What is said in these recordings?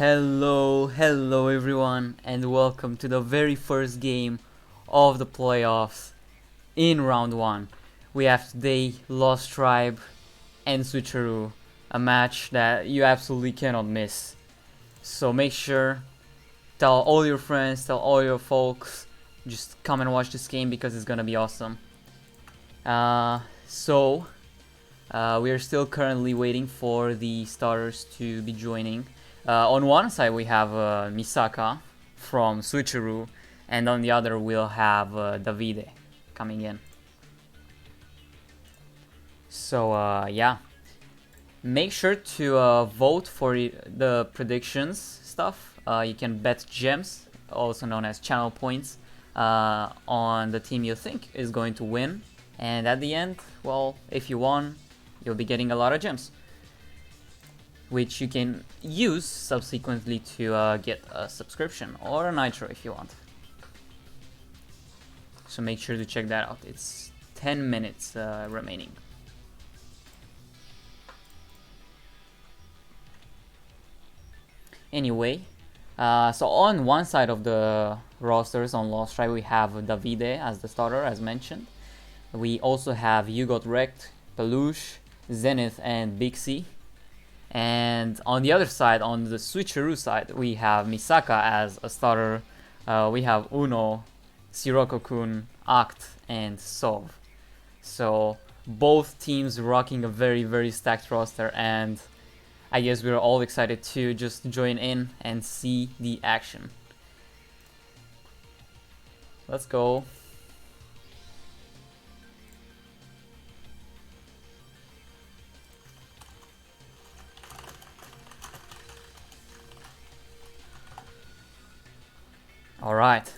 Hello everyone, and welcome to the very first game of the playoffs in round 1. We have today Lost Tribe and Switcheroo, a match that you absolutely cannot miss. So make sure, tell all your friends, tell all your folks, just come and watch this game because it's gonna be awesome. We are still currently waiting for the starters to be joining. On one side we have Misaka from Switcheroo, and on the other we'll have Davide coming in. So yeah, make sure to vote for the predictions stuff. You can bet gems, also known as channel points, on the team you think is going to win, and at the end, well, if you won, you'll be getting a lot of gems, which you can use subsequently to get a subscription or a nitro if you want. So make sure to check that out. It's 10 minutes remaining. Anyway, so on one side of the rosters on Lost Tribe we have Davide as the starter, as mentioned. We also have You Got Wrecked, Peluche, Zenith, and Big C. And on the other side, on the Switcheroo side, we have Misaka as a starter. We have Uno, Sirocco-kun, Act, and Sov. So both teams rocking a very stacked roster, and I guess we're all excited to just join in and see the action. Let's go. All right.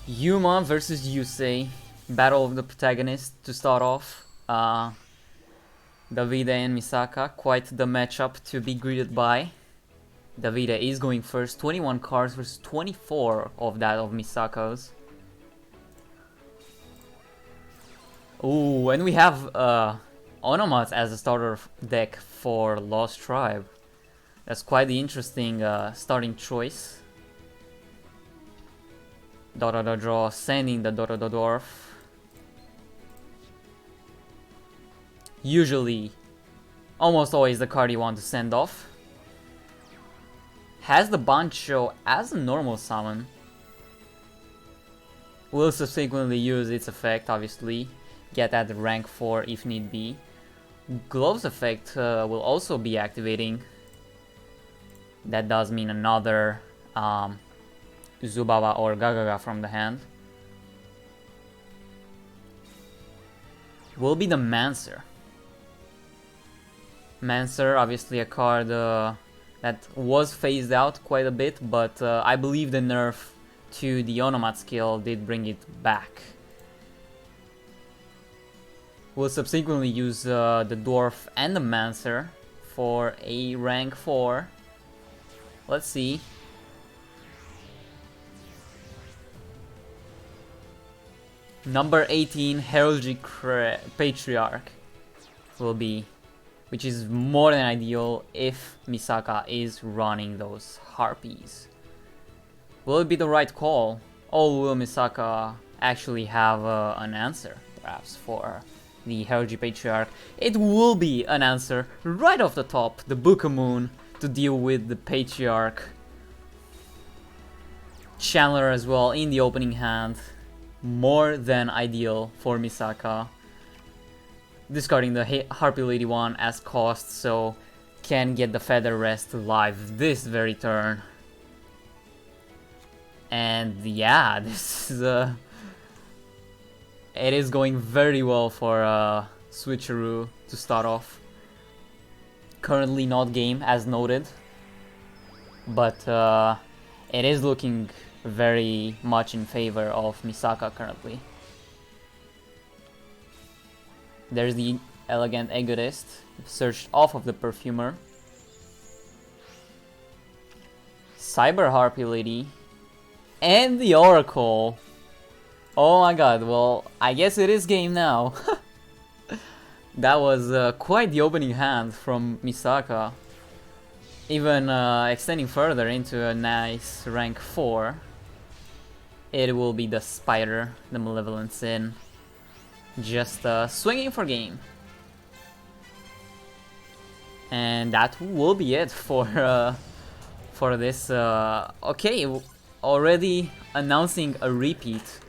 Yuma versus Yusei. Battle of the protagonists to start off. Davide and Misaka. Quite the matchup to be greeted by. Davide is going first. 21 cards versus 24 of that of Misaka's. Ooh, and we have Onomats as a starter deck for Lost Tribe. That's quite the interesting starting choice. Dota draw, sending the Dota Dwarf. Usually, almost always the card you want to send off. Has the Bancho as a normal summon. Will subsequently use its effect, obviously. Get at rank 4 if need be. Gloves effect will also be activating. That does mean another Zubaba or Gagaga from the hand. Will be the Mancer. Mancer, obviously a card that was phased out quite a bit, but I believe the nerf to the Onomat skill did bring it back. We'll subsequently use the Dwarf and the Mancer for a rank 4. Let's see. Number 18, Heraldry Patriarch will be, which is more than ideal if Misaka is running those Harpies. Will it be the right call? Or will Misaka actually have an answer, perhaps, for the Heraldry Patriarch? It will be an answer right off the top, the Book of Moon, to deal with the Patriarch. Chandler as well in the opening hand. More than ideal for Misaka. Discarding the Harpy Lady one as cost, so can get the Feather Rest live this very turn. And yeah, this is it is going very well for Switcheroo to start off. Currently not game as noted, but it is looking very much in favor of Misaka currently. There's the Elegant Egotist, searched off of the Perfumer. Cyber Harpy Lady, and the Oracle. Oh my god, well, I guess it is game now. That was quite the opening hand from Misaka. Even extending further into a nice rank 4. It will be the Spider, the Malevolent Sin. Just swinging for game. And that will be it for this. Okay, already announcing a repeat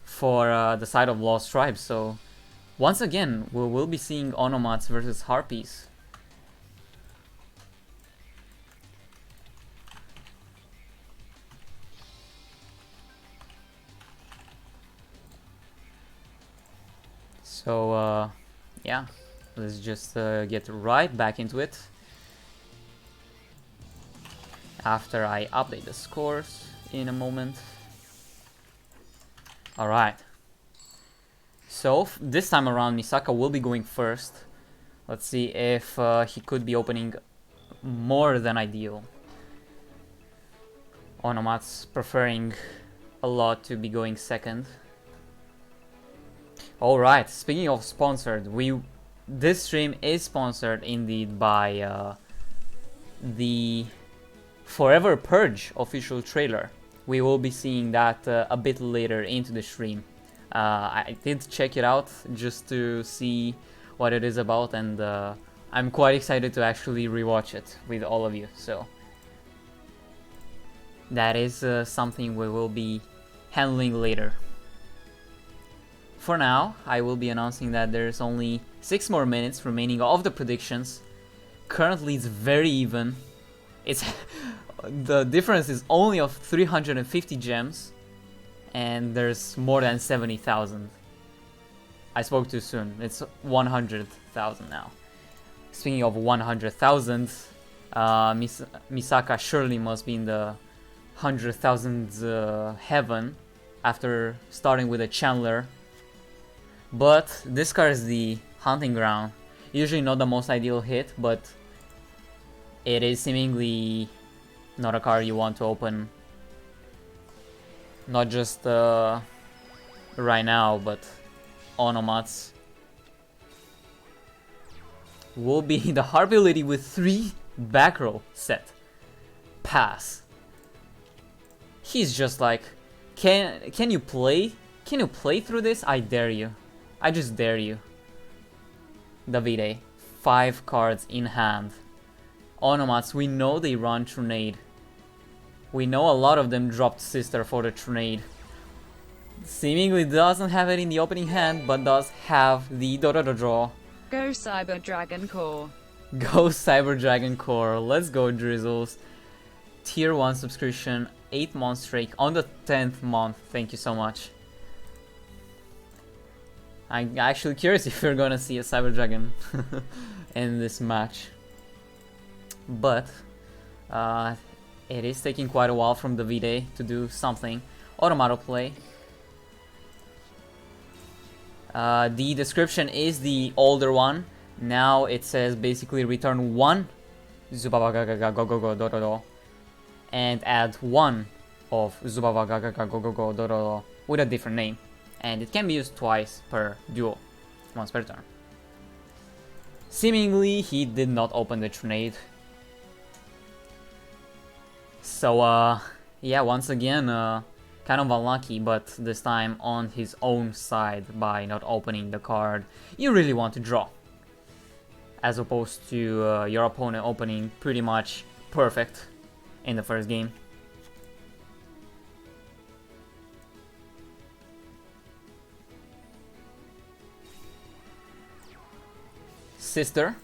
for the side of Lost Tribes. So once again, we will be seeing Onomats versus Harpies. So yeah, let's just get right back into it after I update the scores in a moment. Alright, so this time around Misaka will be going first. Let's see if he could be opening more than ideal. Onomat's preferring a lot to be going second. Alright, speaking of sponsored, this stream is sponsored indeed by the Forever Purge official trailer. We will be seeing that a bit later into the stream. I did check it out just to see what it is about, and I'm quite excited to actually rewatch it with all of you. So that is something we will be handling later. For now, I will be announcing that there's only 6 more minutes remaining of the predictions. Currently it's very even. It's the difference is only of 350 gems, and there's more than 70,000. I spoke too soon. It's 100,000 now. Speaking of 100,000, Misaka surely must be in the 100,000 heaven after starting with a Chandler. But this card is the Hunting Ground. Usually not the most ideal hit, but it is seemingly not a card you want to open. Not just right now, but Onomats. Will be the Harpy Lady with 3 back row set. Pass. He's just like, can you play? Can you play through this? I dare you. I just dare you. Davide, 5 cards in hand. Onomats, we know they run Trunade. We know a lot of them dropped Sister for the Trunade. Seemingly doesn't have it in the opening hand, but does have the draw. Go Cyber Dragon Core. Go Cyber Dragon Core. Let's go, Drizzles. Tier 1 subscription, 8 month streak on the 10th month. Thank you so much. I'm actually curious if you're gonna see a Cyber Dragon in this match. But it is taking quite a while from Davide to do something. Automato play. The description is the older one. Now it says basically return 1 Zubabagaga and add 1 of Zubabagaga with a different name. And it can be used twice per duel, once per turn. Seemingly he did not open the Trunade. So yeah, once again kind of unlucky, but this time on his own side by not opening the card you really want to draw, as opposed to your opponent opening pretty much perfect in the first game. Sister,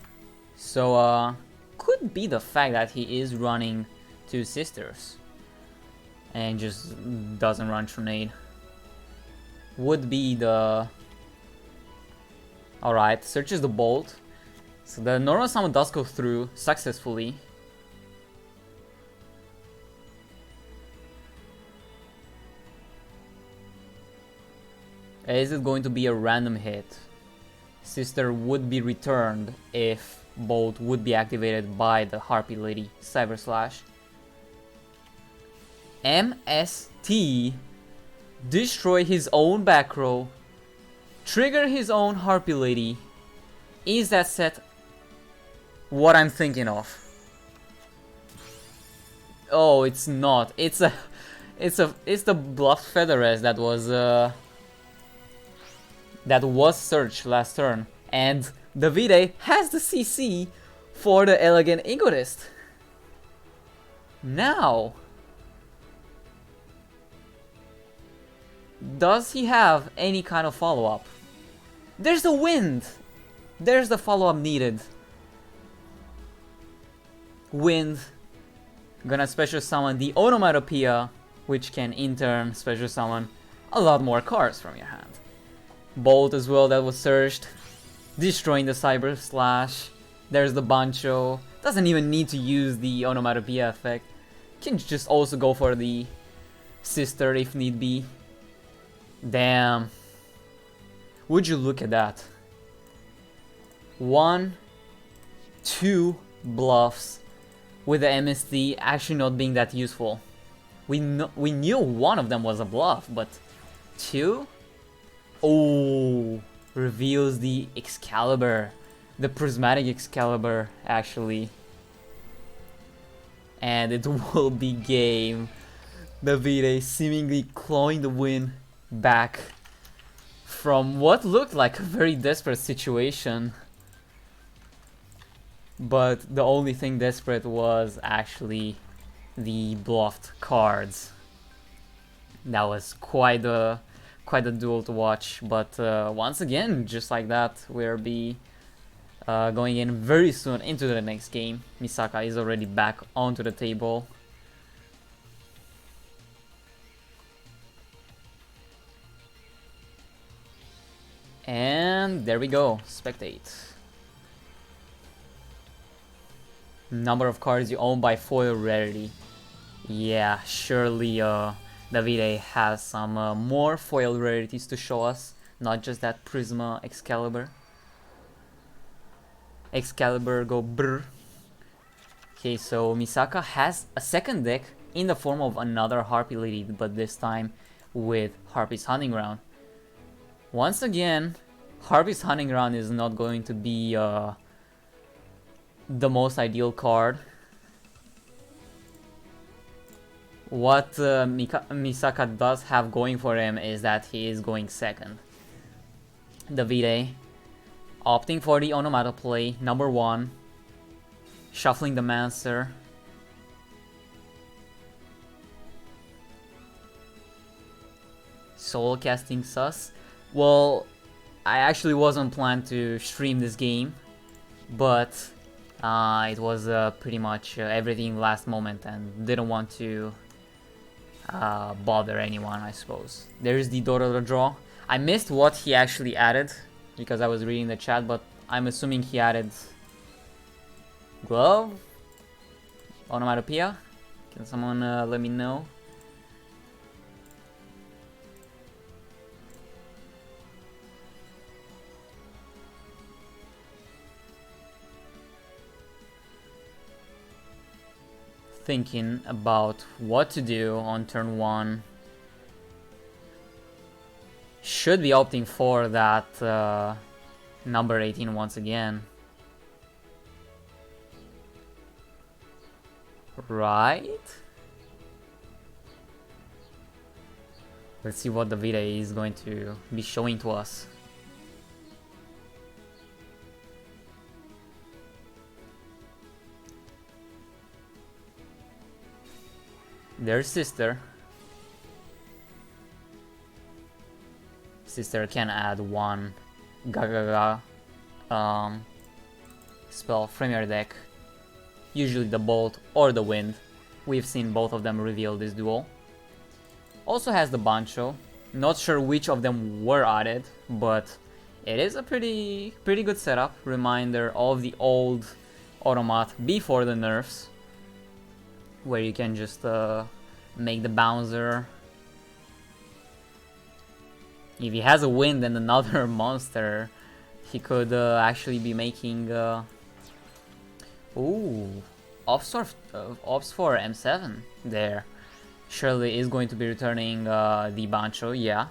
so could be the fact that he is running 2 sisters and just doesn't run Trunade. Would be the... Alright, searches the Bolt. So the normal summon does go through successfully. Is it going to be a random hit? Sister would be returned if Bolt would be activated by the Harpy Lady Cyber Slash. MST, destroy his own back row, trigger his own Harpy Lady. Is that set what I'm thinking of? Oh, it's not. It's the bluffed Featheress that was searched last turn, and Davide has the CC for the Elegant Egotist. Now, does he have any kind of follow-up? There's the wind! There's the follow-up needed. Wind. Gonna special summon the Onomatopoeia, which can in turn special summon a lot more cards from your hand. Bolt as well, that was searched. Destroying the Cyber Slash. There's the Bancho. Doesn't even need to use the Onomatopoeia effect. Can just also go for the Sister if need be. Damn. Would you look at that? 1, 2 bluffs with the MST actually not being that useful. We knew one of them was a bluff, but 2? Oh, reveals the Excalibur. The Prismatic Excalibur, actually. And it will be game. Davide seemingly clawing the win back from what looked like a very desperate situation. But the only thing desperate was actually the bluffed cards. That was quite a duel to watch. But once again, just like that, we'll be going in very soon into the next game. Misaka is already back onto the table. And there we go, spectate. Number of cards you own by foil rarity. Yeah, surely Davide has some more foil rarities to show us, not just that Prisma Excalibur. Excalibur go brr. Okay, so Misaka has a second deck in the form of another Harpy Lady, but this time with Harpy's Hunting Ground. Once again, Harpy's Hunting Ground is not going to be the most ideal card. What Misaka does have going for him is that he is going second. Davide opting for the Onomatopoeia, number 1. Shuffling the Mancer. Soul casting Sus. Well, I actually wasn't planned to stream this game, but it was pretty much everything last moment and didn't want to bother anyone, I suppose. There's the Dororo draw. I missed what he actually added because I was reading the chat, but I'm assuming he added glove? Onomatopoeia? Can someone let me know? Thinking about what to do on turn 1. Should be opting for that number 18 once again. Right? Let's see what the Vita is going to be showing to us. There's Sister. Sister can add 1 Gagaga spell from your deck. Usually the Bolt or the Wind. We've seen both of them reveal this duel. Also has the Bancho. Not sure which of them were added, but it is a pretty good setup. Reminder of the old Automat before the nerfs, where you can just make the bouncer. If he has a Wind and another monster, he could actually be making ooh, Ops for M7 there. Surely is going to be returning the Bancho, yeah.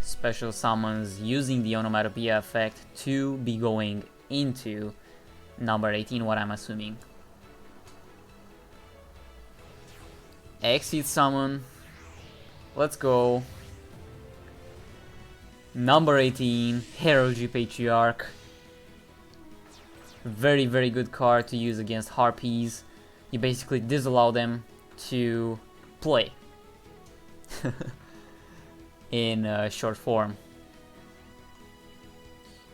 Special summons using the onomatopoeia effect to be going into number 18, what I'm assuming. Exit summon. Let's go. Number 18, Heraldry Patriarch. Very, very good card to use against Harpies. You basically disallow them to play. In short form.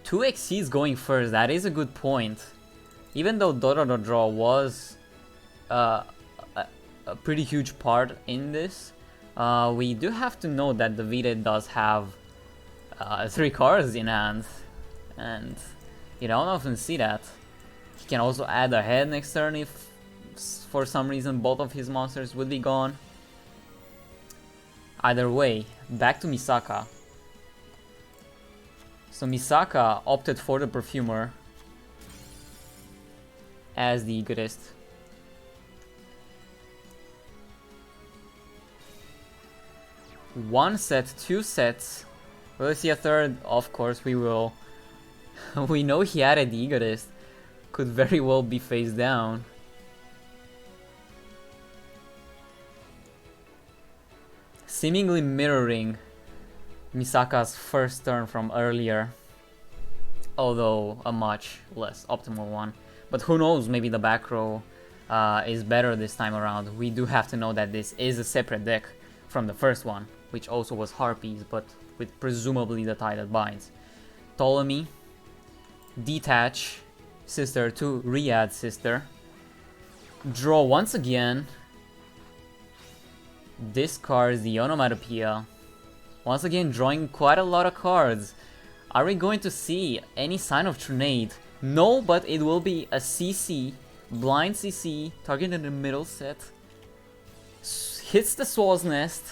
2 XCs going first, that is a good point. Even though Dororo Draw was a pretty huge part in this, we do have to note that the Vide does have 3 cards in hand, and you don't often see that. He can also add a head next turn if for some reason both of his monsters would be gone. Either way, back to Misaka. So Misaka opted for the Perfumer as the Egotist. One set, 2 sets. Will we see a third? Of course we will. We know he added the Egotist. Could very well be face down. Seemingly mirroring Misaka's first turn from earlier, although a much less optimal one. But who knows, maybe the back row is better this time around. We do have to know that this is a separate deck from the first one, which also was Harpies, but with presumably the tie that binds. Ptolemy, detach sister to re-add sister, draw once again, discards the onomatopoeia. Once again, drawing quite a lot of cards. Are we going to see any sign of Trinade? No, but it will be a CC, blind CC, target in the middle set. Hits the Swall's Nest.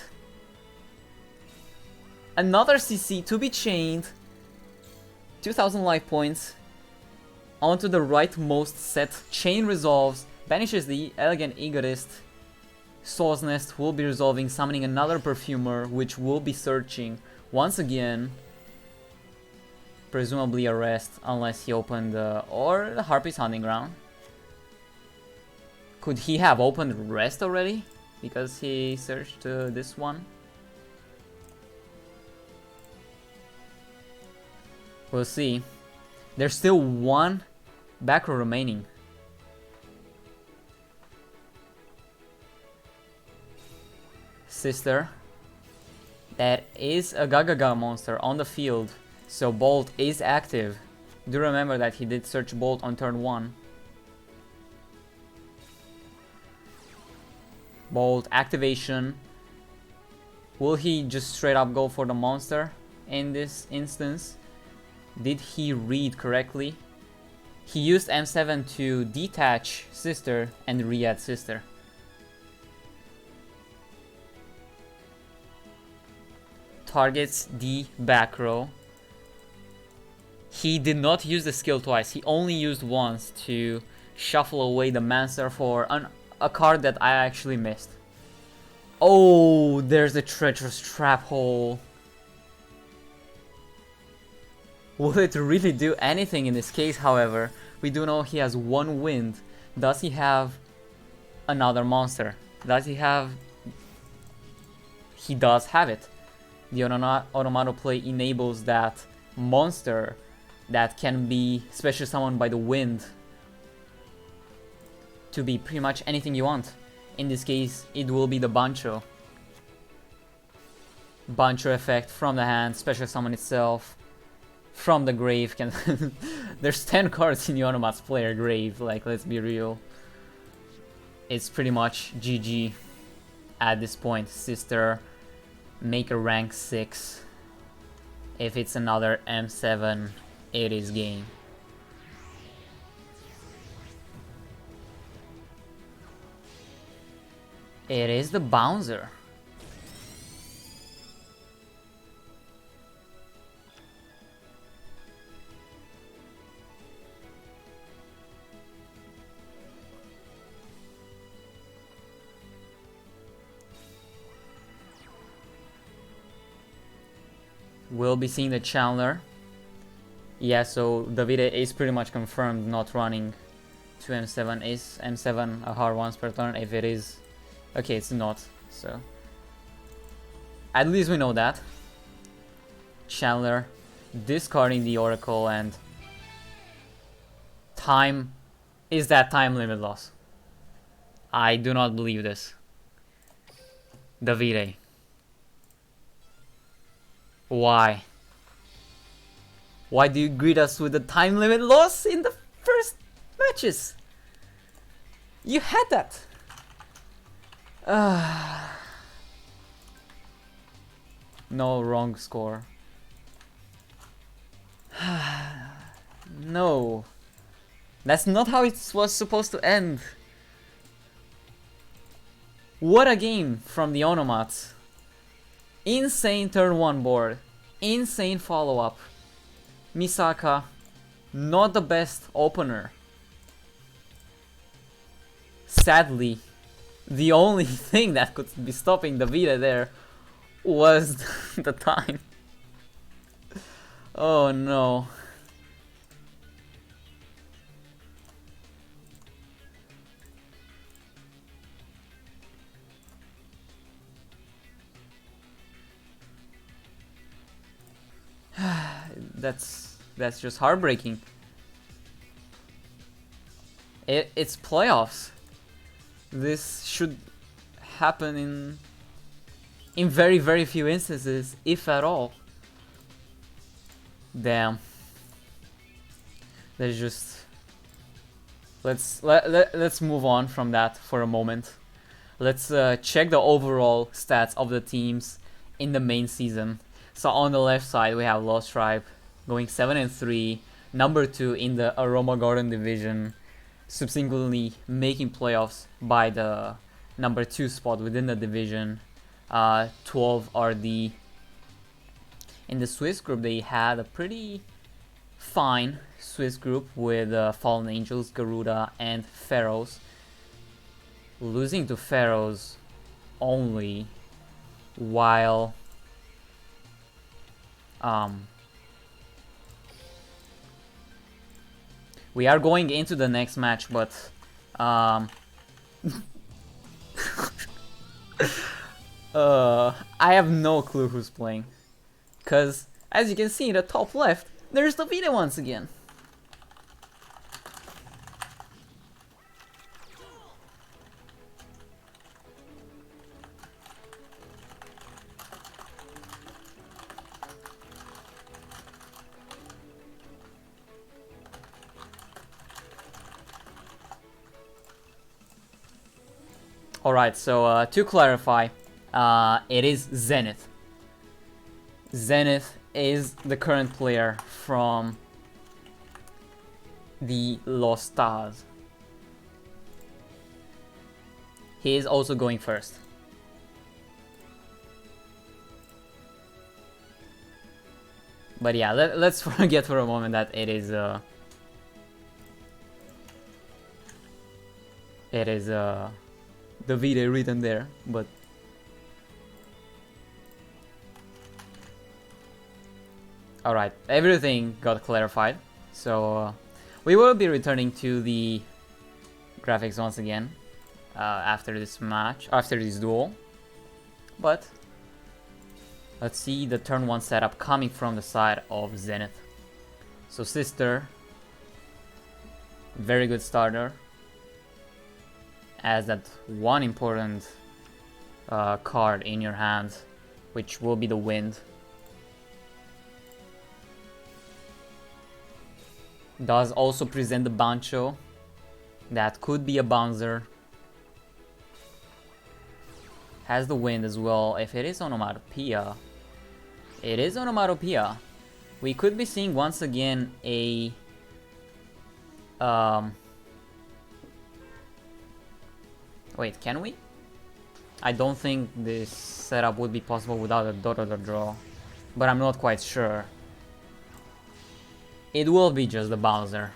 Another CC to be chained. 2000 life points. Onto the rightmost set. Chain resolves. Banishes the Elegant Egotist. Swall's Nest will be resolving, summoning another Perfumer, which will be searching once again. Presumably a rest, unless he opened or the Harpy's Hunting Ground. Could he have opened rest already? Because he searched this one. We'll see. There's still one back row remaining. Sister. That is a Gagaga monster on the field, so Bolt is active. Do remember that he did search Bolt on turn 1. Bolt activation. Will he just straight up go for the monster in this instance? Did he read correctly? He used M7 to detach sister and re-add sister. Targets the back row. He did not use the skill twice. He only used once to shuffle away the Mancer for a card that I actually missed. Oh, there's a treacherous trap hole. Will it really do anything in this case, however? We do know he has 1 wind. Does he have another monster? Does he have... He does have it. The onomatopoeia enables that monster that can be special summoned by the wind to be pretty much anything you want. In this case, it will be the Bancho. Bancho effect from the hand, special summon itself. From the grave can... There's 10 cards in Yonomat's player grave, like, let's be real. It's pretty much GG at this point. Sister, make a rank 6. If it's another M7, it is game. It is the Bouncer. We'll be seeing the Chandler. Yeah, so Davide is pretty much confirmed not running to M7. Is M7 a hard once per turn? If it is, okay, it's not. So at least we know that. Chandler discarding the Oracle, and time is that time limit loss. I do not believe this. Davide. Why? Why do you greet us with the time limit loss in the first matches? You had that. No, wrong score. No. That's not how it was supposed to end. What a game from the Onomats. Insane turn 1 board. Insane follow-up. Misaka, not the best opener. Sadly, the only thing that could be stopping Davide there was the time. Oh no. That's just heartbreaking. It's playoffs. This should happen in very few instances, if at all. Damn. There's just let's move on from that for a moment. Let's check the overall stats of the teams in the main season. So on the left side we have Lost Tribe going 7-3, number 2 in the Aroma Garden division, subsequently making playoffs by the number 2 spot within the division. 12 RD. In the Swiss group, they had a pretty fine Swiss group with Fallen Angels, Garuda, and Pharaohs. Losing to Pharaohs only, while we are going into the next match, but I have no clue who's playing, because as you can see in the top left, there's Davide once again. Alright, so to clarify, it is Zenith. Zenith is the current player from the Lost Stars. He is also going first. But yeah, let's forget for a moment that it is Davide written there, but alright, everything got clarified, so we will be returning to the graphics once again after this match, after this duel. But let's see the turn 1 setup coming from the side of Zenith. So Sister, very good starter, as that one important card in your hand, which will be the Wind. Does also present the Bancho, that could be a bouncer. Has the Wind as well. If it is Onomatopoeia, it is Onomatopoeia. We could be seeing once again a wait, can we? I don't think this setup would be possible without a dot or draw, but I'm not quite sure. It will be just the bouncer.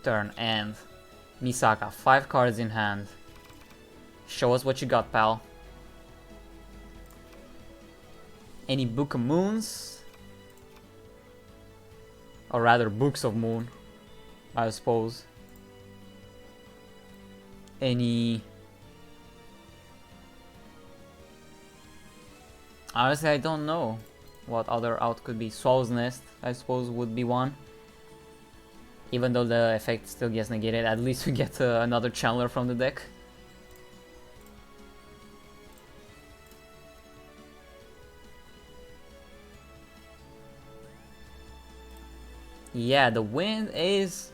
Turn end. Misaka, 5 cards in hand. Show us what you got, pal. Any Book of Moons? Or rather, Books of Moon, I suppose. Any... Honestly, I don't know what other out could be. Swallow's Nest, I suppose, would be one. Even though the effect still gets negated, at least we get another Channeler from the deck. Yeah, the wind is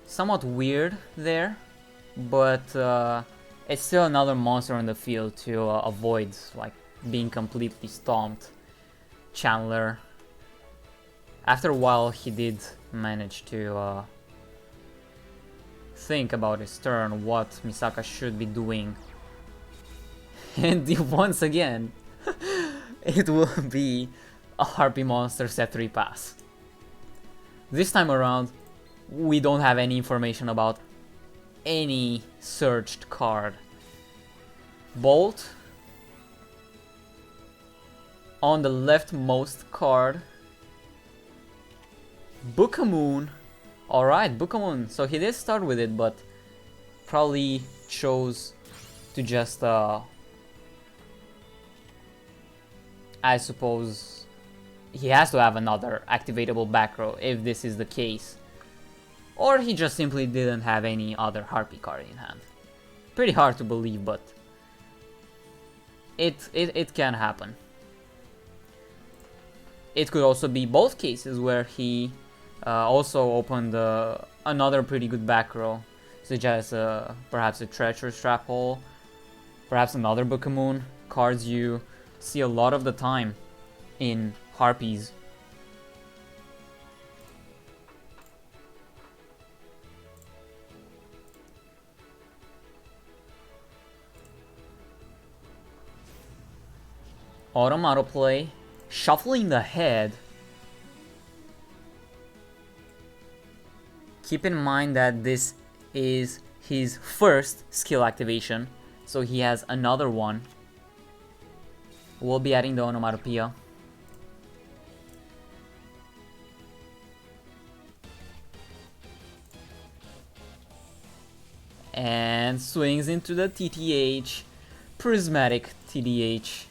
somewhat weird there, but it's still another monster on the field to avoid like being completely stomped. Chandler, after a while, he did manage to think about his turn, what Misaka should be doing, and once again, it will be a Harpy monster set 3 pass. This time around, we don't have any information about any searched card. Bolt on the leftmost card. Book of Moon. Alright, Book of Moon. So he did start with it, but probably chose to just I suppose he has to have another activatable back row if this is the case. Or he just simply didn't have any other Harpy card in hand. Pretty hard to believe, but it can happen. It could also be both cases where he also opened another pretty good back row, such as perhaps a Treacherous Trap Hole, perhaps another Book of Moon, cards you see a lot of the time in Harpies. Auto play, shuffling the head. Keep in mind that this is his first skill activation, so he has another one. We'll be adding the Onomatopoeia. And swings into the TTH, Prismatic TDH.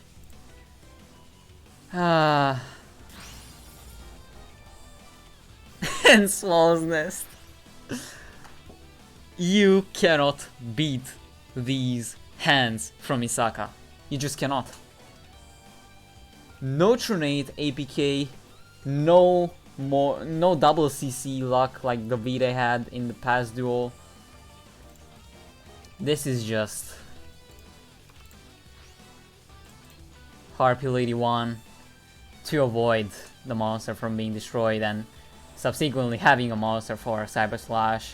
And Swallow's Nest. You cannot beat these hands from Misaka. You just cannot. No Tronate APK, no double CC luck like the Vide had in the past duel. This is just Harpy Lady 1 to avoid the monster from being destroyed and subsequently having a monster for Cyber Slash.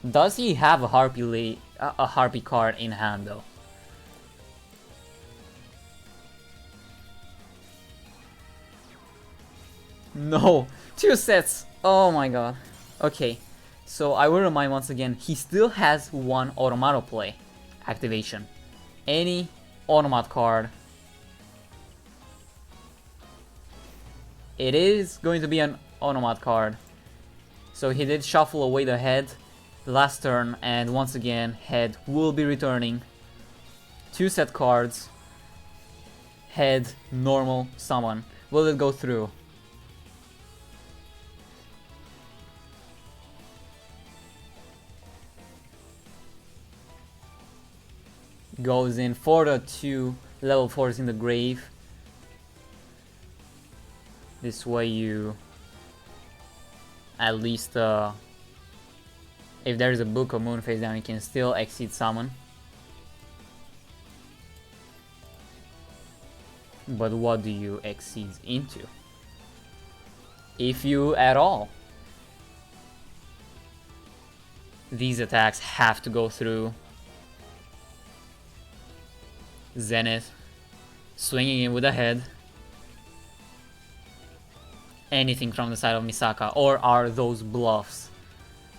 Does he have a Harpy card in hand though? No, 2 sets. Oh my god. Okay, so I will remind once again, he still has one Automato play activation. Any Automat card. It is going to be an Automat card. So he did shuffle away the head last turn, and once again, head will be returning. 2 set cards. Head, normal, summon. Will it go through? Goes in for the 2 level 4s in the grave. This way you at least if there's a Book of Moon face down, you can still exceed summon. But what do you exceed into? If you at all. These attacks have to go through. Zenith, swinging in with the head. Anything from the side of Misaka, or are those bluffs?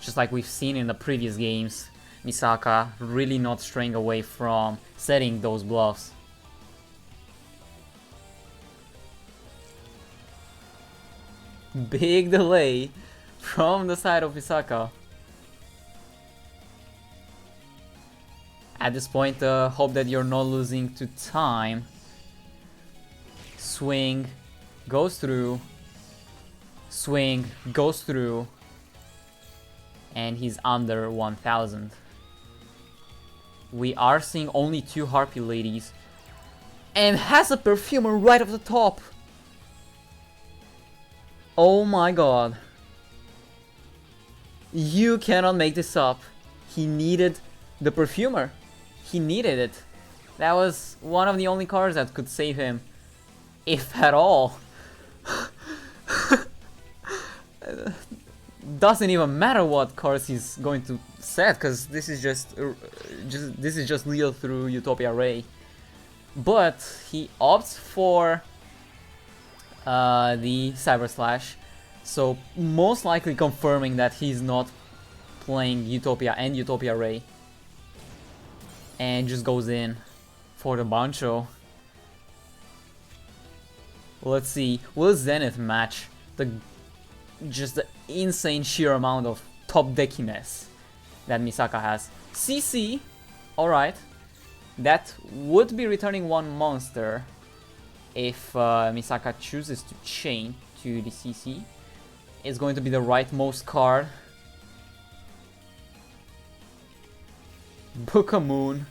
Just like we've seen in the previous games, Misaka really not straying away from setting those bluffs. Big delay from the side of Misaka. At this point, hope that you're not losing to time. Swing, goes through. Swing, goes through. And he's under 1000. We are seeing only 2 Harpy ladies. And has a perfumer right off the top. Oh my god. You cannot make this up. He needed the perfumer. He needed it. That was one of the only cards that could save him. If at all. Doesn't even matter what cards he's going to set, because this is just Leo through Utopia Ray. But he opts for the Cyber Slash, so most likely confirming that he's not playing Utopia and Utopia Ray, and just goes in for the Bancho. Let's see, will Zenith match the insane sheer amount of top deckiness that Misaka has? CC, alright, that would be returning one monster if Misaka chooses to chain to the CC. It's going to be the rightmost card. Book a Moon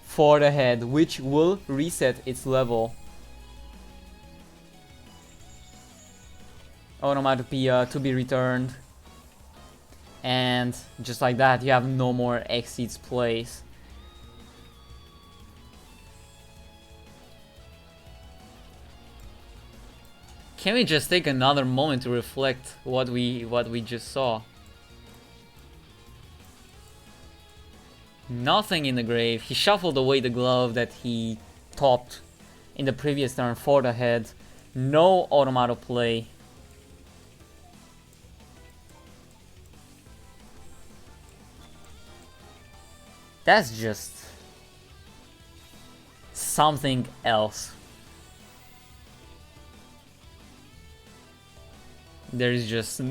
for the head, which will reset its level. Onomatopoeia to be returned. And just like that, you have no more Exceeds plays. Can we just take another moment to reflect what we just saw? Nothing in the grave. He shuffled away the glove that he topped in the previous turn for the head. No automato play. That's just something else. There's just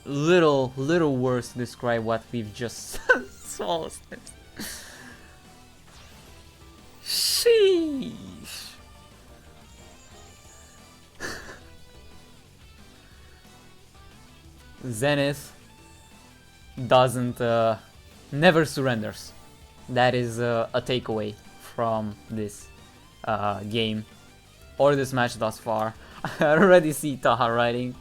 little words to describe what we've just saw. Sheesh. Zenith doesn't never surrenders. That is a takeaway from this game or this match thus far. I already see Taha writing.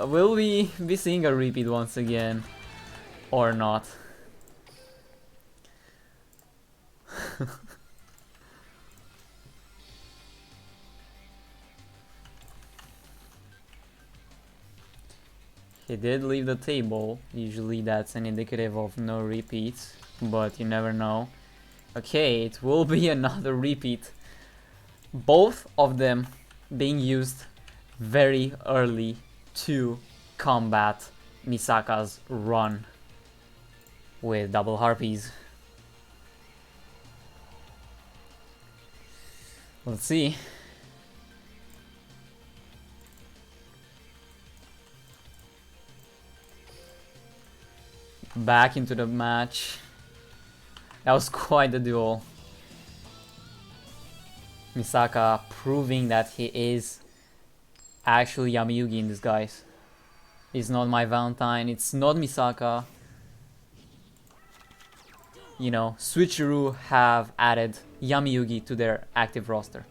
Will we be seeing a repeat once again or not? He did leave the table. Usually that's an indicative of no repeats, but you never know. Okay, it will be another repeat. Both of them being used very early to combat Misaka's run with double harpies. Let's see. Back into the match. That was quite the duel. Misaka proving that he is actually Yami-Yugi in disguise. It's not my Valentine, it's not Misaka. You know, Switcheroo have added Yami-Yugi to their active roster.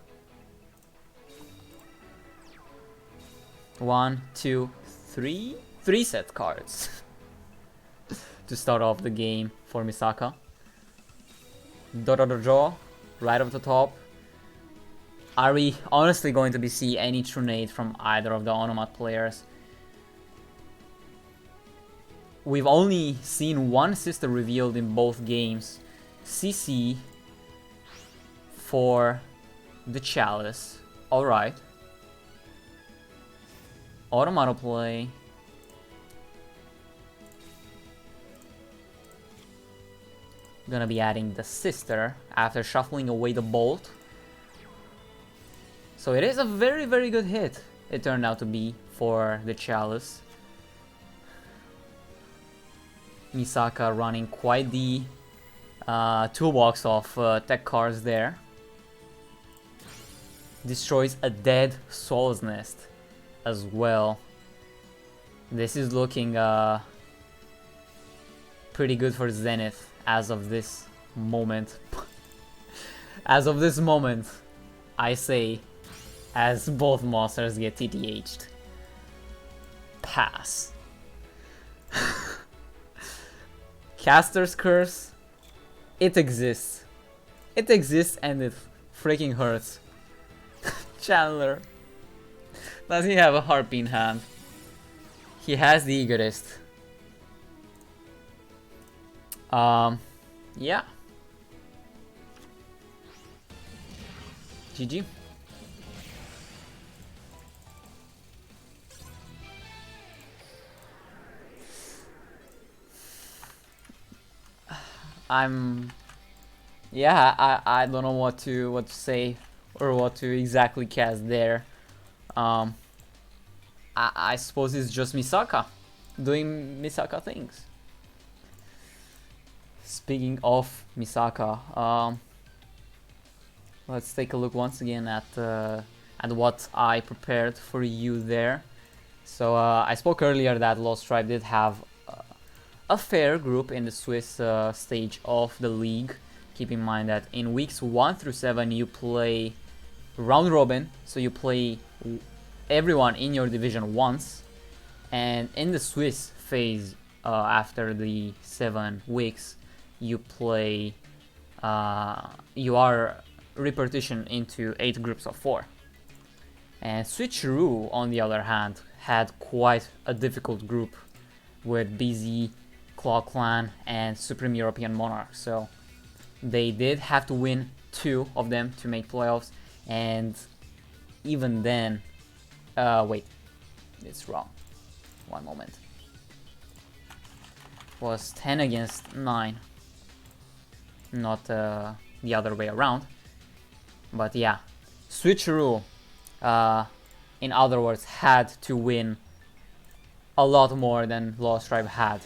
1, 2, 3? 3 set cards to start off the game for Misaka. Dododojo, right off the top. Are we honestly going to be see any Trunade from either of the Onomat players? We've only seen one sister revealed in both games. CC for the Chalice. Alright. Automato play. Gonna be adding the sister after shuffling away the bolt. So it is a very, very good hit, it turned out to be, for the Chalice. Misaka running quite the toolbox of tech cards there. Destroys a dead Soul's Nest as well. This is looking pretty good for Zenith as of this moment. As of this moment, I say, as both monsters get TTH'd. Pass. Caster's Curse. It exists. It exists and it freaking hurts. Chandler. Does he have a harpy in hand? He has the Egotist. Yeah. GG. I don't know what to say or what to exactly cast there. I suppose it's just Misaka doing Misaka things. Speaking of Misaka, let's take a look once again at what I prepared for you there. So I spoke earlier that Lost Tribe did have a fair group in the Swiss stage of the league. Keep in mind that in weeks 1 through 7 you play round robin, so you play everyone in your division once, and in the Swiss phase after the 7 weeks you play you are repartitioned into 8 groups of 4. And Switcheroo, on the other hand, had quite a difficult group with BZ, Claw Clan and Supreme European Monarch, so they did have to win 2 of them to make playoffs, and even then, wait, it's wrong, one moment, was 10 against 9, not the other way around, but yeah, Switcheroo, in other words, had to win a lot more than Lost Tribe had.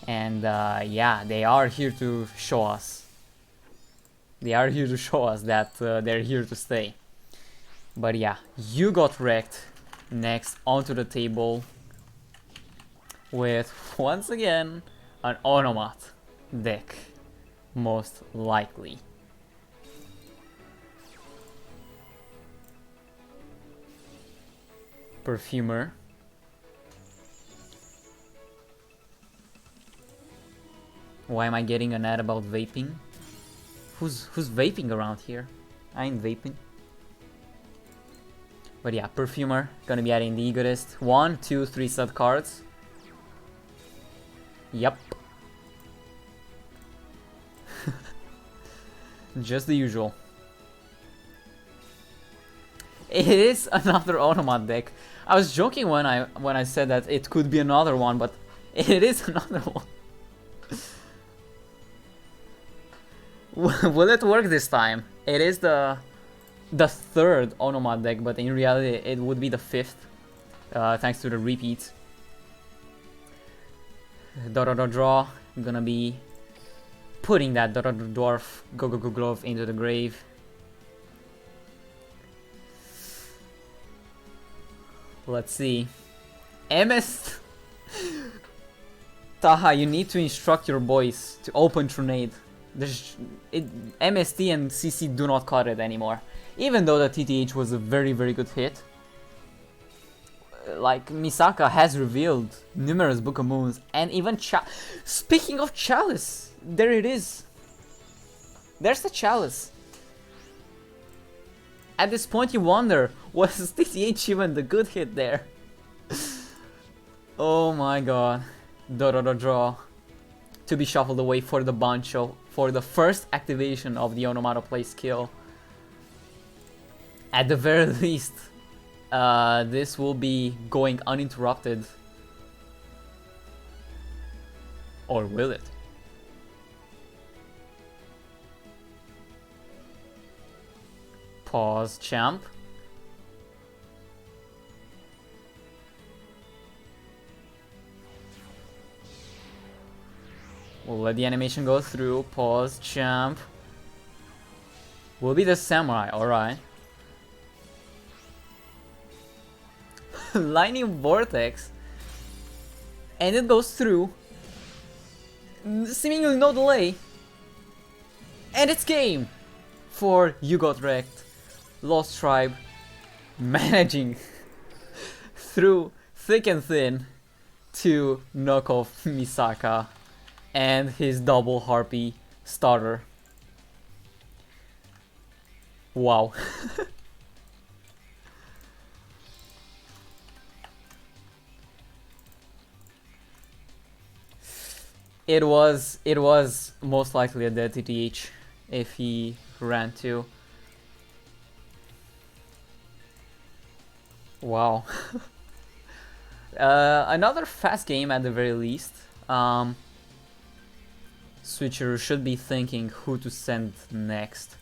And yeah, they are here to show us. They are here to show us that they're here to stay. But yeah, you got wrecked. Next onto the table with, once again, an Onomat deck, most likely. Perfumer. Why am I getting an ad about vaping? Who's vaping around here? I ain't vaping. But yeah, Perfumer, gonna be adding the Egotist. 1, 2, 3 set cards. Yep. Just the usual. It is another Onomat deck. I was joking when I said that it could be another one, but it is another one. Will it work this time? It is the third Onomat deck, but in reality it would be the 5th, thanks to the repeat. Draw. I'm gonna be putting that Dwarf Go Glove into the grave. Let's see. MS. Taha, you need to instruct your boys to open Tronade. MST and CC do not cut it anymore. Even though the TTH was a very, very good hit. Like, Misaka has revealed numerous Book of Moons, and even speaking of Chalice, there it is. There's the Chalice. At this point you wonder, was TTH even the good hit there? Oh my god. Draw. To be shuffled away for the Bancho, for the first activation of the Onomatopoeia skill. At the very least, this will be going uninterrupted. Or will it? Pause, champ. We'll let the animation go through. Pause, champ. Will be the samurai, alright. Lightning vortex. And it goes through. Seemingly no delay. And it's game for You Got Wrecked. Lost Tribe managing through thick and thin to knock off Misaka and his double harpy starter. Wow. It was most likely a dead TTH if he ran to. Wow. Another fast game at the very least. Switcheroo should be thinking who to send next.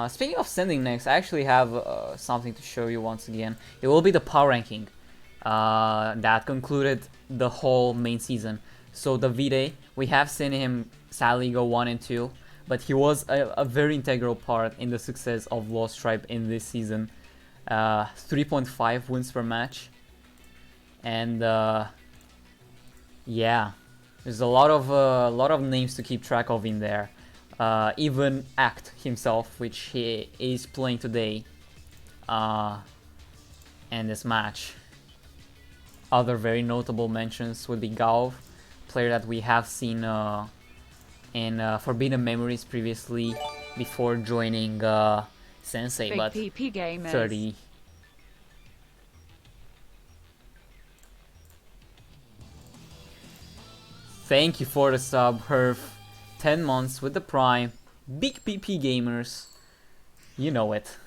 Speaking of sending next, I actually have something to show you once again. It will be the power ranking that concluded the whole main season. So Davide, we have seen him sadly go 1 and 2, but he was a very integral part in the success of Lost Tribe in this season. 3.5 wins per match, and yeah, there's a lot of names to keep track of in there. Even Act himself, which he is playing today, in this match. Other very notable mentions would be Galv, player that we have seen in Forbidden Memories previously before joining Sensei, Big but PP gamers. 30. Thank you for the sub, Herf. 10 months with the Prime. Big PP gamers. You know it.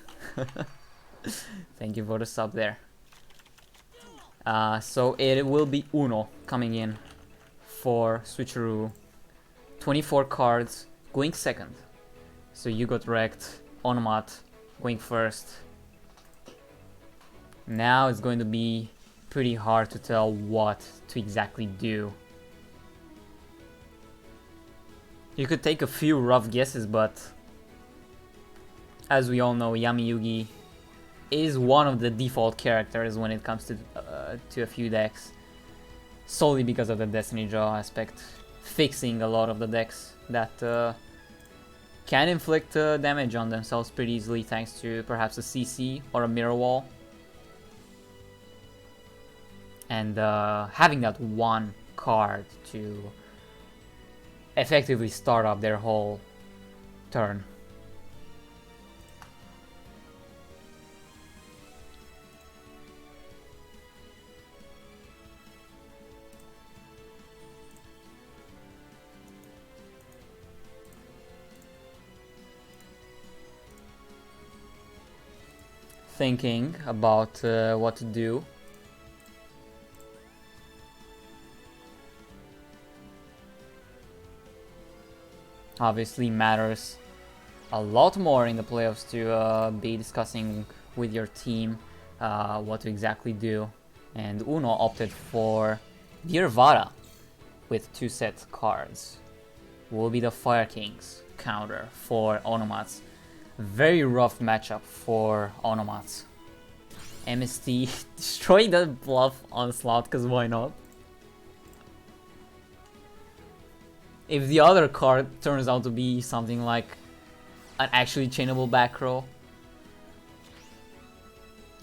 Thank you for the sub there. So it will be Uno coming in for Switcheroo. 24 cards, going second. So You Got Wrecked, Onomat going first. Now it's going to be pretty hard to tell what to exactly do. You could take a few rough guesses, but as we all know, Yami Yugi is one of the default characters when it comes to a few decks, solely because of the Destiny Draw aspect, fixing a lot of the decks that can inflict damage on themselves pretty easily thanks to perhaps a CC or a mirror wall. And having that one card to effectively start up their whole turn. Thinking about what to do. Obviously matters a lot more in the playoffs to be discussing with your team what to exactly do. And Uno opted for Dirvara with 2 set cards. Will be the Fire King's counter for Onomats. Very rough matchup for Onomats. MST destroy the bluff onslaught, because why not? If the other card turns out to be something like an actually chainable back row,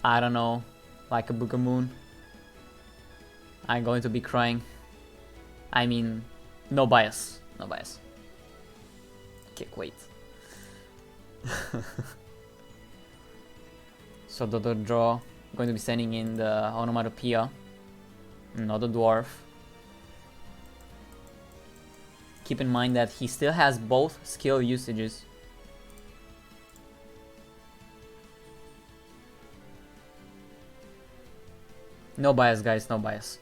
I don't know, like a Book of Moon, I'm going to be crying. I mean, no bias, no bias. Kick weight. So the draw, going to be sending in the Onomatopoeia, not the Dwarf. Keep in mind that he still has both skill usages. No bias, guys, no bias.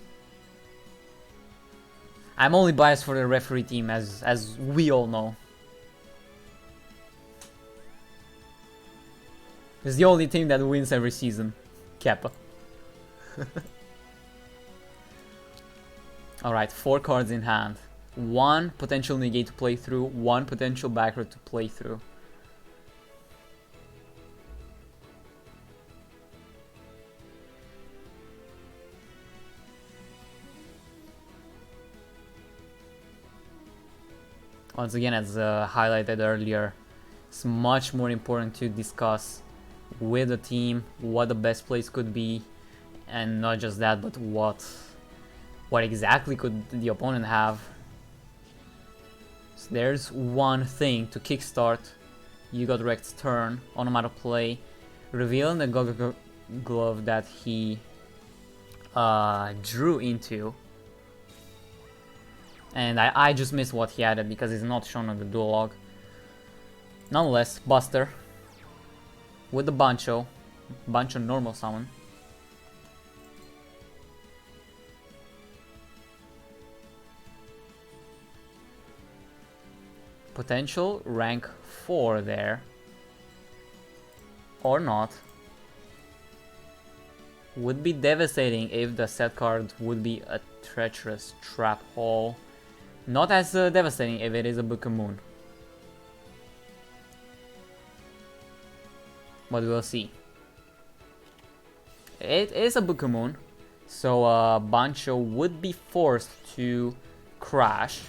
I'm only biased for the referee team, as we all know. It's the only team that wins every season. Kappa. Alright, 4 cards in hand. 1 potential negate to play through, 1 potential backer to play through. Once again, as highlighted earlier, it's much more important to discuss with the team what the best plays could be, and not just that, but what exactly could the opponent have. So there's one thing to kickstart You Got Wrecked's turn on a play, revealing the glove that he drew into. And I just missed what he added because it's not shown on the duel log. Nonetheless, Buster with the Bancho normal summon. Potential rank 4 there. Or not. Would be devastating if the set card would be a Treacherous Trap Hole. Not as devastating if it is a Book of Moon. But we'll see. It is a Book of Moon, so Bancho would be forced to crash.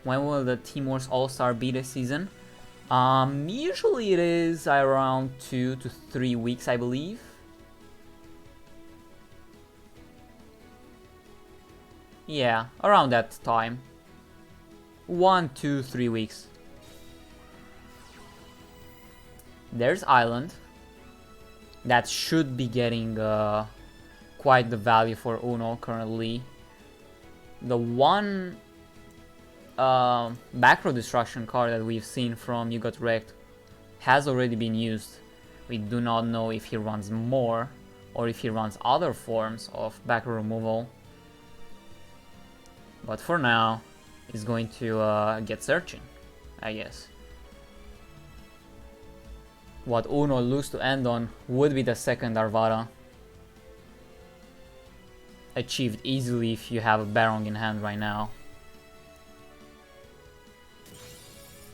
When will the Team Wars All-Star be this season? Usually it is around 2 to 3 weeks, I believe. Yeah, around that time. 1, 2, 3 weeks. There's Island. That should be getting quite the value for Uno currently. The one back row destruction card that we've seen from You Got Wrecked has already been used. We do not know if he runs more or if he runs other forms of back row removal. But for now, he's going to get searching, I guess. What Uno looks to end on would be the second Arvada. Achieved easily if you have a Barong in hand right now.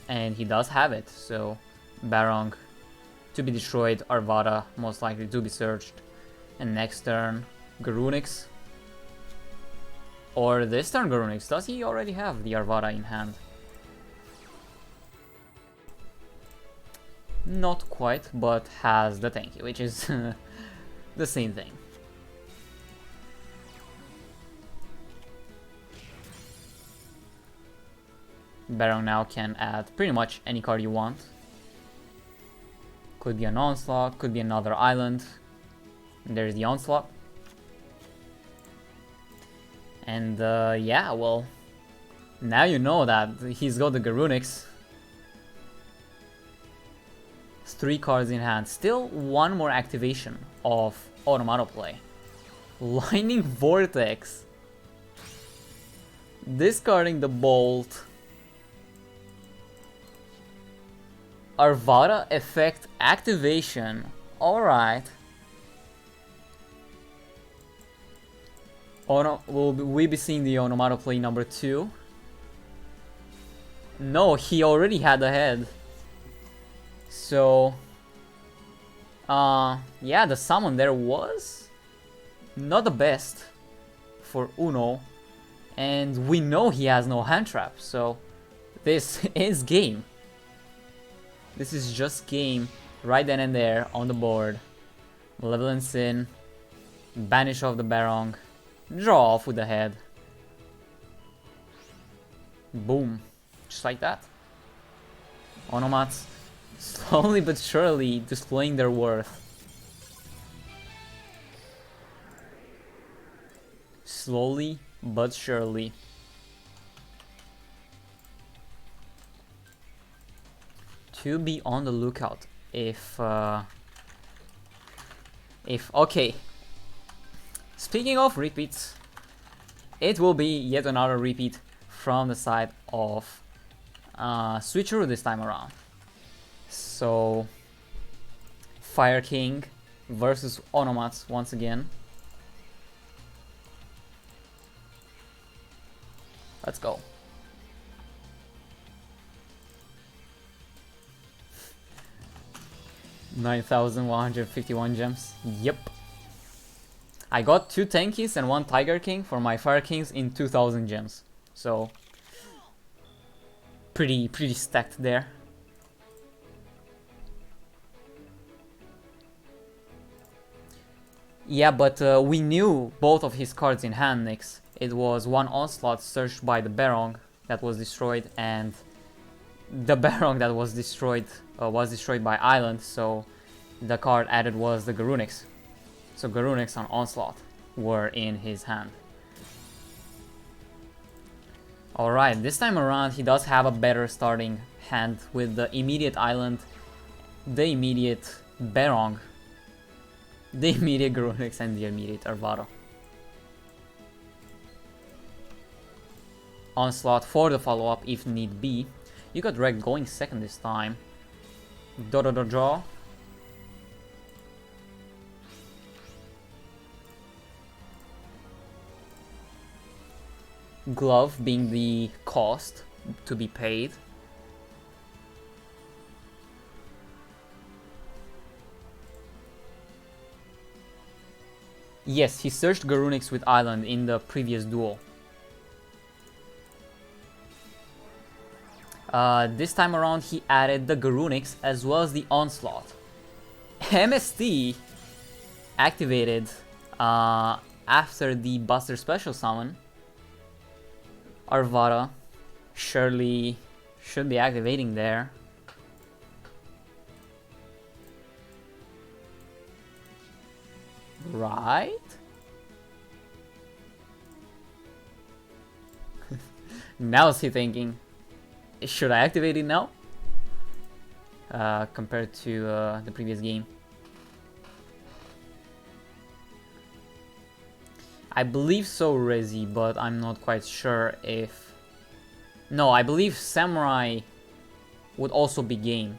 And he does have it, so Barong to be destroyed, Arvada most likely to be searched. And next turn, Garunix. Or this turn Garunix, does he already have the Arvada in hand? Not quite, but has the Tenki, which is the same thing. Barong now can add pretty much any card you want. Could be an Onslaught, could be another Island. There's the Onslaught. And yeah, well, now you know that he's got the Garunix. 3 cards in hand. Still one more activation of Automatoplay. Lightning Vortex. Discarding the Bolt. Arvada effect activation. Alright. Will we be seeing the Onomatoplay number 2? No, he already had the head. So, yeah, the summon there was not the best for Uno, and we know he has no hand trap, so this is game. This is just game right then and there on the board. Malevolence in, banish off the Barong, draw off with the head. Boom, just like that. Onomats slowly but surely displaying their worth. Slowly but surely. To be on the lookout if okay. Speaking of repeats, it will be yet another repeat from the side of Switcheroo this time around. So Fire King versus Onomats once again. Let's go. $9,151 gems. Yep. I got 2 Tankies and 1 Tiger King for my Fire Kings in 2,000 gems. So pretty stacked there. Yeah, but we knew both of his cards in hand, Nix. It was one Onslaught searched by the Barong that was destroyed, and the Barong that was destroyed by Island, so the card added was the Garunix. So Garunix and Onslaught were in his hand. Alright, this time around he does have a better starting hand with the immediate Island, the immediate Barong, the immediate Garunix, and the immediate Arvada. Onslaught for the follow-up if need be. You got wrecked going second this time. Draw. Glove being the cost to be paid. Yes, he searched Garunix with Island in the previous duel. This time around he added the Garunix as well as the Onslaught. MST activated after the Buster Special Summon. Arvada surely should be activating there. Right? Now is he thinking, should I activate it now? Compared to the previous game. I believe so, Rezi, but I'm not quite sure if... No, I believe Samurai would also be game.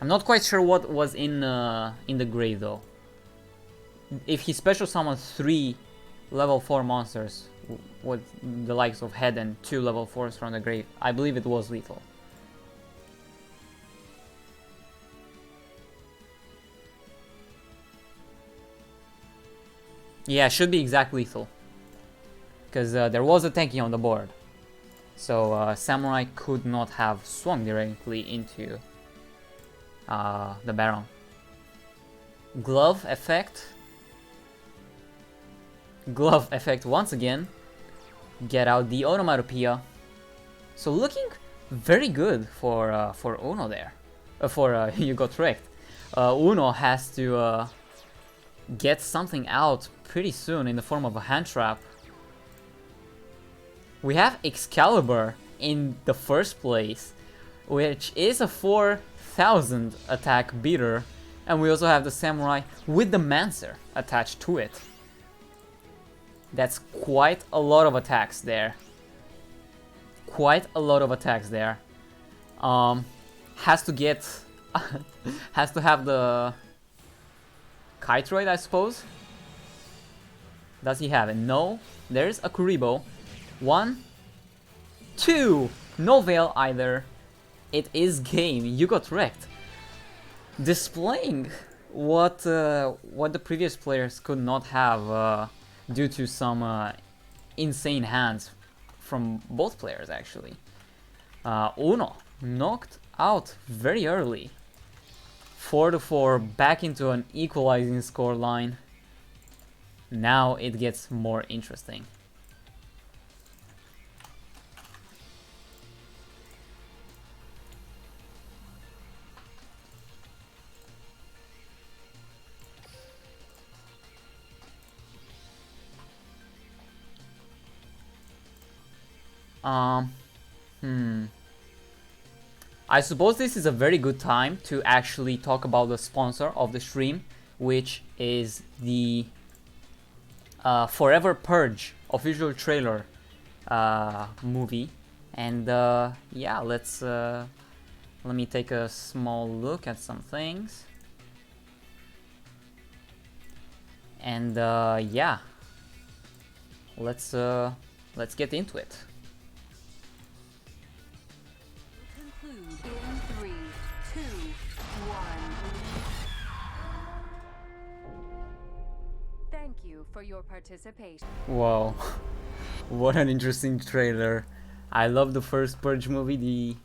I'm not quite sure what was in the grave though. If he special summoned 3 level 4 monsters with the likes of Head and 2 level 4s from the grave, I believe it was lethal. Yeah, should be exact lethal. Because there was a tanky on the board. So Samurai could not have swung directly into the Baron. Glove effect. Glove effect once again. Get out the Onomatopoeia. So looking very good for Uno there. You got wrecked. Uno has to get something out pretty soon in the form of a hand trap. We have Excalibur in the first place, which is a 4,000 attack beater, and we also have the Samurai with the Mancer attached to it. That's quite a lot of attacks there. Quite a lot of attacks there. Has to get has to have the Kiteroid, I suppose. Does he have it? No. There's a Kuribo. 1, 2. No Veil either. It is game. You got wrecked. Displaying what the previous players could not have due to some insane hands from both players actually. Uno knocked out very early. 4-4 back into an equalizing score line. Now it gets more interesting. I suppose this is a very good time to actually talk about the sponsor of the stream, which is the Forever Purge official trailer movie. And yeah, let's Let me take a small look at some things. And yeah, let's get into it. Conclude in 3, 2, 1. Thank you for your participation. Whoa, what an interesting trailer. I love the first Purge movie, the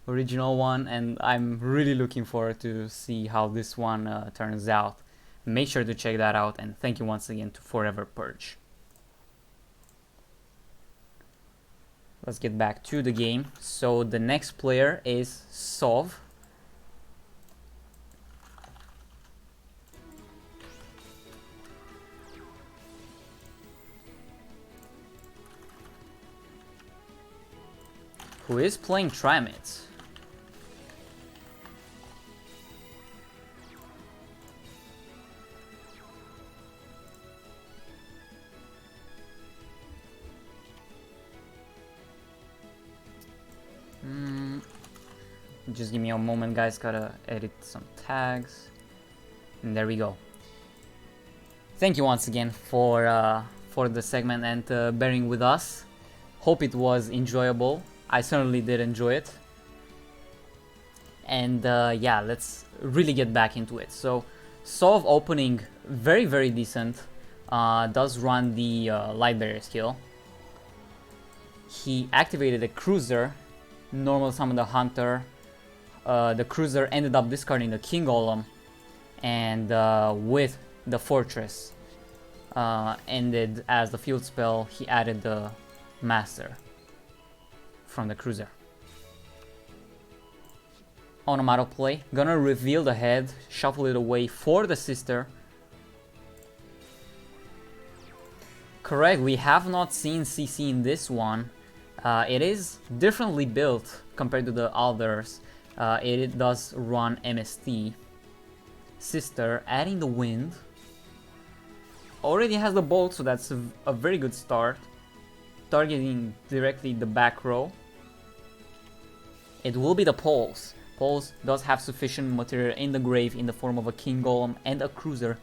original one, and I'm really looking forward to see how this one turns out. Make sure to check that out, and thank you once again to Forever Purge. Let's get back to the game. So the next player is Sov. Who is playing Trimit. Just give me a moment, guys. Gotta edit some tags. And there we go. Thank you once again for the segment and bearing with us. Hope it was enjoyable. I certainly did enjoy it. And yeah, let's really get back into it. So, Sov opening very decent. Does run the light barrier skill. He activated a cruiser, normal summon the hunter. The cruiser ended up discarding the king golem, and with the fortress ended as the field spell, he added the master from the cruiser. Onomato play, gonna reveal the head, shuffle it away for the sister. Correct, we have not seen CC in this one. It is differently built compared to the others. It does run MST. Sister adding the wind. Already has the bolt, so that's a very good start. Targeting directly the back row. It will be the Pulse. Pulse does have sufficient material in the grave in the form of a king golem and a cruiser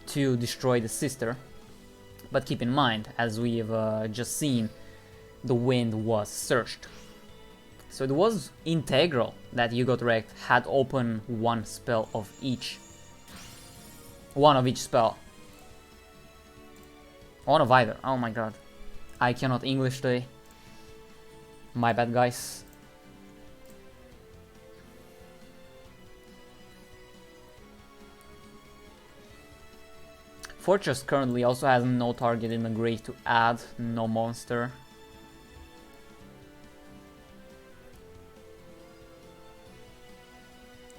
to destroy the sister. But keep in mind, as we've just seen, the wind was searched. So it was integral that You Got Wrecked had open one spell of each. One of each spell. One of either. Oh my god. I cannot English today. My bad, guys. Fortress currently also has no target in the grave to add, no monster.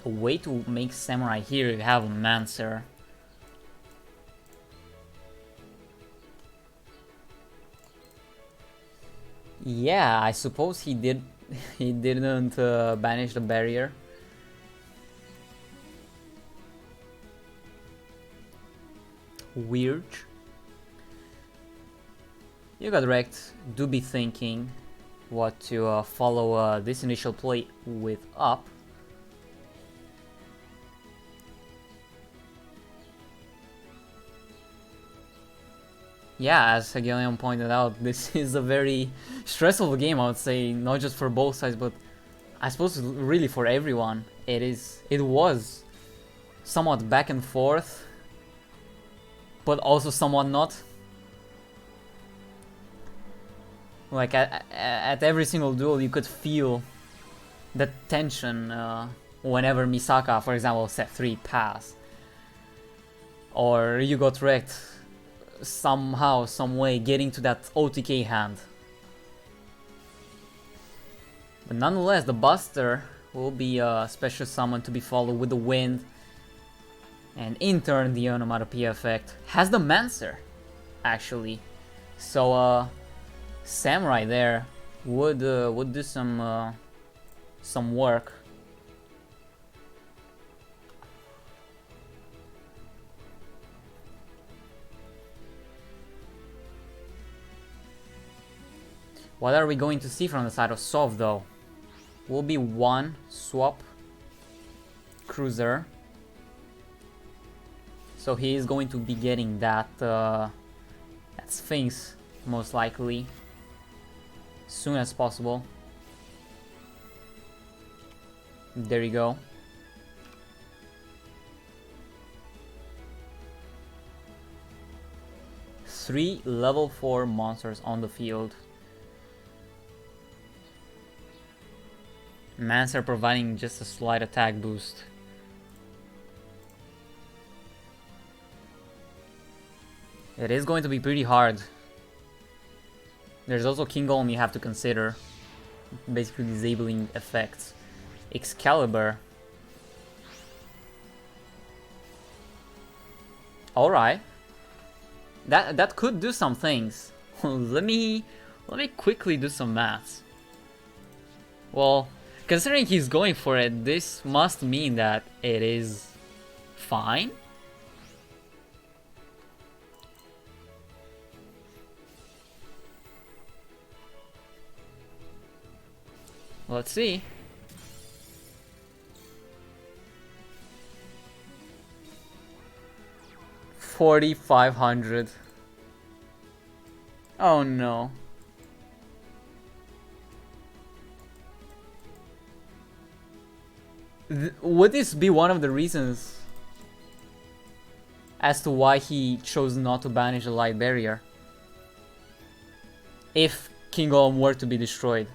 A way to make Samurai here, you have a Mancer. Yeah, I suppose he didn't banish the barrier. Weird. You Got Wrecked, do be thinking what to follow this initial play with up. Yeah, as Hegelian pointed out, this is a very stressful game, I would say, not just for both sides, but I suppose really for everyone. It was somewhat back and forth, but also somewhat not. Like at every single duel you could feel the tension whenever Misaka, for example, set 3 pass. Or You Got Wrecked somehow, some way getting to that OTK hand. But nonetheless, the Buster will be a special summon to be followed with the wind. And in turn, the Onomatopoeia effect has the Mancer, actually. So Samurai there would do some work. What are we going to see from the side of Sov though? Will be one swap cruiser. So he is going to be getting that, that Sphinx, most likely, as soon as possible. There you go. Three level 4 monsters on the field. Mancer providing just a slight attack boost. It is going to be pretty hard. There's also King Golem you have to consider. Basically disabling effects. Excalibur. Alright. That could do some things. let me quickly do some maths. Well, considering he's going for it, this must mean that it is fine. Let's see. $4,500. Oh no. Would this be one of the reasons as to why he chose not to banish the light barrier? If King Golem were to be destroyed.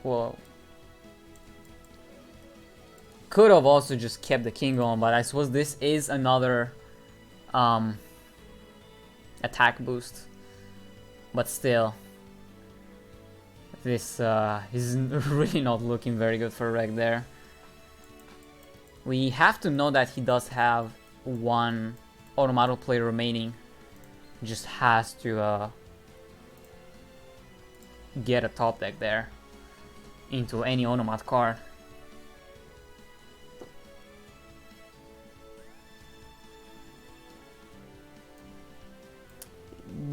Well, could have also just kept the King Golem, but I suppose this is another attack boost. But still, this is really not looking very good for Reg there. We have to know that he does have one automatic player remaining. Just has to get a top deck there into any Onomat card.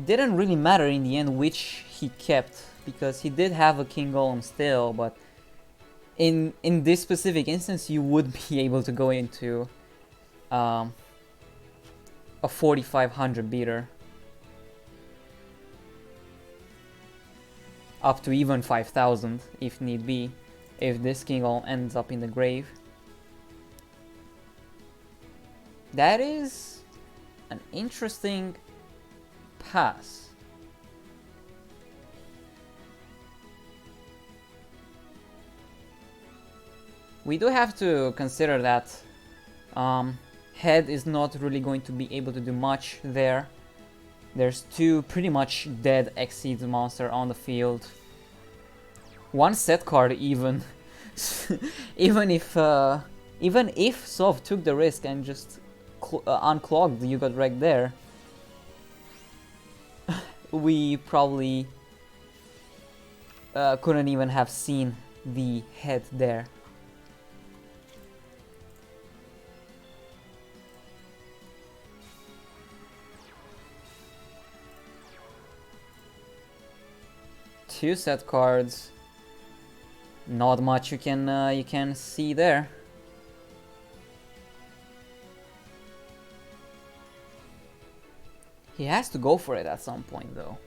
Didn't really matter in the end which he kept, because he did have a King Golem still, but in this specific instance you would be able to go into a 4,500 beater. Up to even 5,000 if need be, if this King Golem ends up in the grave. That is an interesting pass. We do have to consider that Head is not really going to be able to do much there. There's two pretty much dead Exceeds monster on the field. One set card even. even if Sov took the risk and just unclogged You Got Wrecked there, we probably couldn't even have seen the head there. Two set cards. Not much you can see there. He has to go for it at some point though.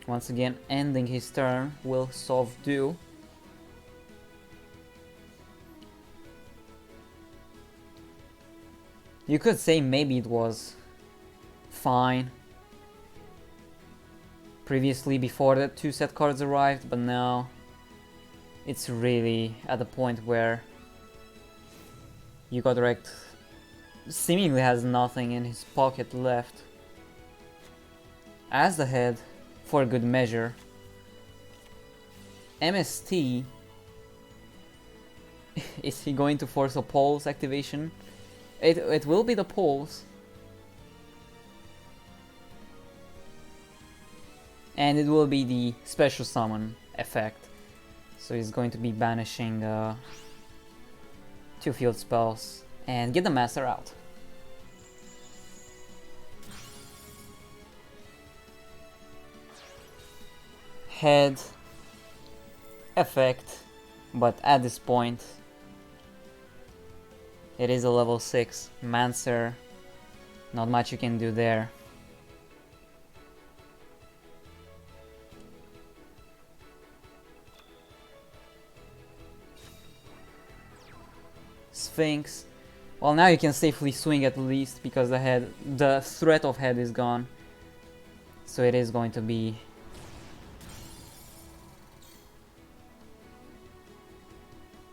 Once again, ending his turn will Sov do. You could say maybe it was fine previously before the two set cards arrived, but now it's really at the point where You Got Wrecked seemingly has nothing in his pocket left. As the head, for good measure, MST, is he going to force a pulse activation? It will be the pulse. And it will be the special summon effect. So he's going to be banishing two field spells and get the master out. head effect, but at this point it is a level 6 Mancer, not much you can do there. Sphinx. Well, now you can safely swing at least because the threat of head is gone. So it is going to be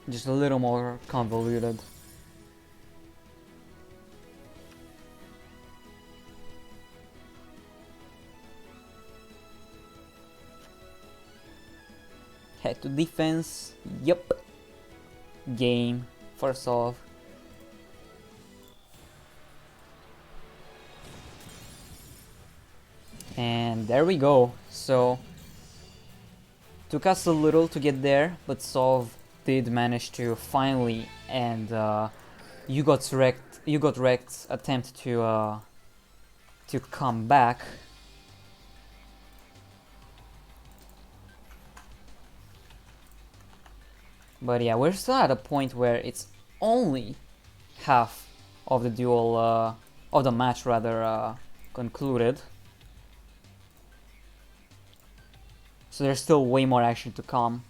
just a little more convoluted. Head to defense. Yep. Game. First off. And there we go. So took us a little to get there, but Sov did manage to finally end you got wrecked attempt to come back. But yeah, we're still at a point where it's only half of the duel, of the match rather, concluded. So there's still way more action to come.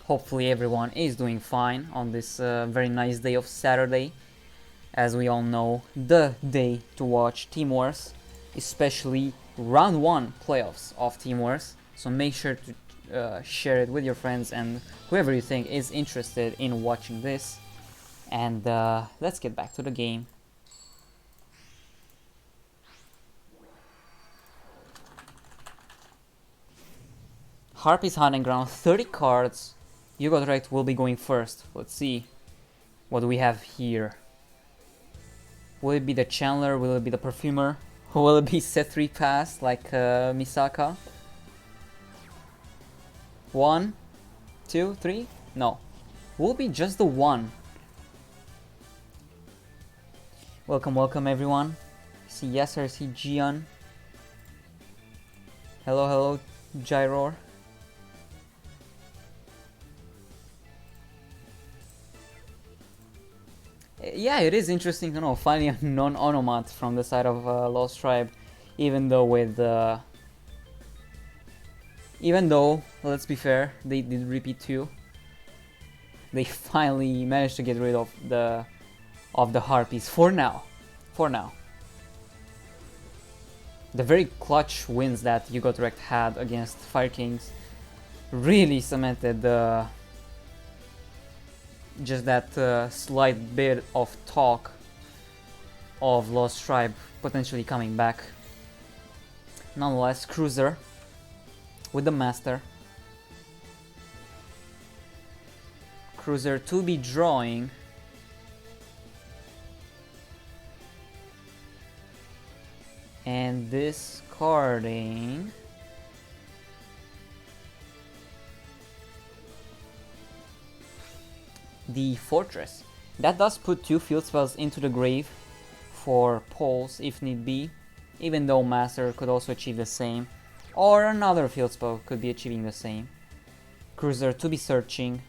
Hopefully everyone is doing fine on this very nice day of Saturday. As we all know, the day to watch Team Wars, especially round 1 playoffs of Team Wars. So make sure to share it with your friends and whoever you think is interested in watching this. And let's get back to the game. Harpy's Hunting Ground, 30 cards. You Got Wrecked will be going first. Let's see what do we have here. Will it be the Chandler? Will it be the Perfumer? Will it be set 3 pass like Misaka? 1, 2, 3? No. Will it be just the 1? Welcome, welcome everyone. I see Yasser, I see Gian. Hello, hello, Gyror. Yeah, it is interesting to know, finally a non-onomat from the side of Lost Tribe, even though let's be fair, they did repeat 2. They finally managed to get rid of the Harpies for now. The very clutch wins that You Got Wrecked had against Fire Kings really cemented just that slight bit of talk of Lost Tribe potentially coming back. Nonetheless, Cruiser with the Master. Cruiser to be drawing. And discarding the Fortress. That does put 2 field spells into the grave for Pulse if need be, even though Master could also achieve the same, or another field spell could be achieving the same. Cruiser to be searching.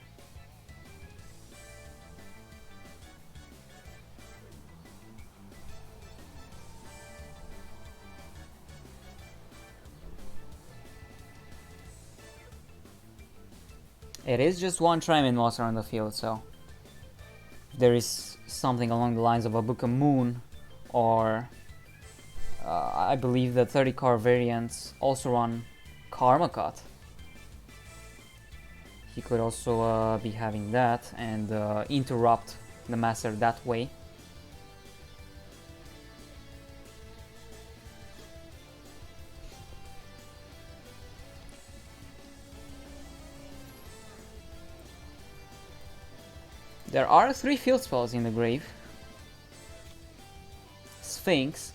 It is just 1 Triman monster on the field, so there is something along the lines of a Book of Moon, or I believe the 30 card variants also run Karma Cut. He could also be having that and interrupt the Master that way. There are 3 field spells in the grave. Sphinx.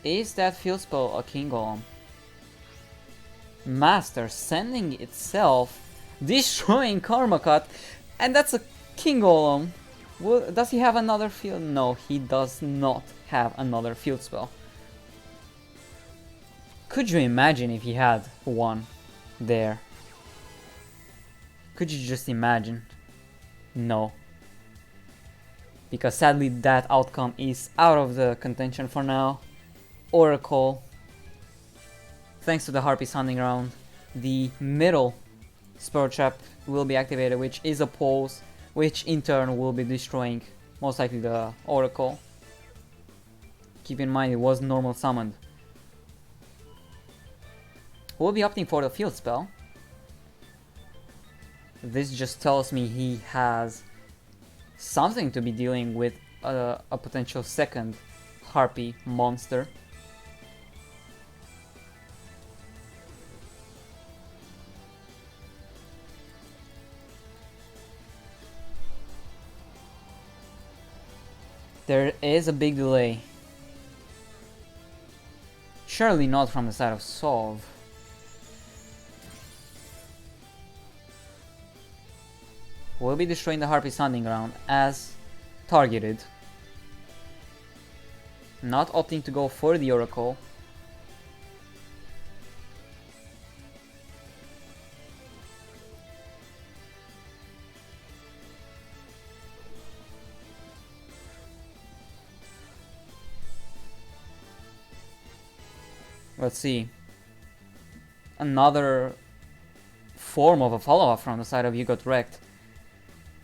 Is that field spell a King Golem? Master sending itself, destroying Karma Cut. And that's a King Golem. Does he have another field? No, he does not have another field spell. Could you imagine if he had one there? Could you just imagine? No. Because sadly that outcome is out of the contention for now. Oracle. Thanks to the Harpy's Hunting Ground, the middle Spell Trap will be activated, which is a pulse, which in turn will be destroying most likely the Oracle. Keep in mind it was normal summoned. We'll be opting for the field spell. This just tells me he has something to be dealing with a potential second Harpy monster. There is a big delay. Surely not from the side of Solve. We'll be destroying the Harpy's Hunting Ground as targeted. Not opting to go for the Oracle. Let's see. Another form of a follow-up from the side of You Got Wrecked.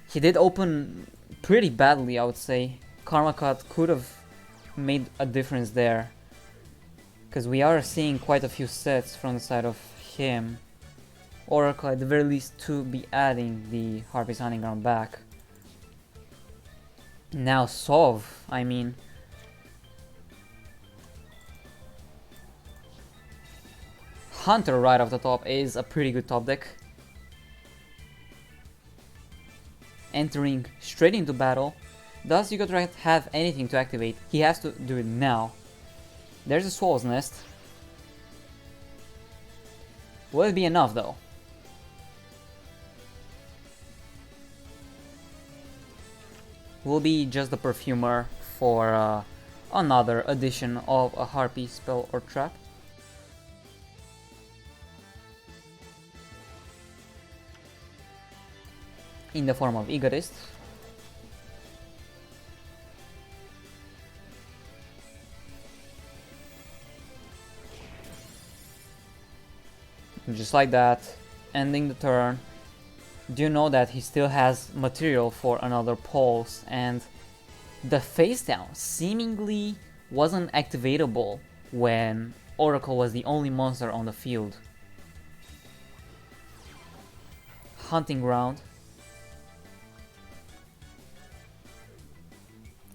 He did open pretty badly, I would say. Karma Cut could have made a difference there. Because we are seeing quite a few sets from the side of him. Oracle at the very least to be adding the Harpy's Hunting Ground back. Now Solve, I mean. Hunter right off the top is a pretty good top deck. Entering straight into battle. Does You Got Wrecked have anything to activate? He has to do it now. There's a Swallow's Nest. Will it be enough though? Will be just the Perfumer for another addition of a Harpy spell or trap. In the form of Egotist. Just like that, ending the turn. Do you know that he still has material for another pulse, and the face down seemingly wasn't activatable when Oracle was the only monster on the field. Hunting Ground.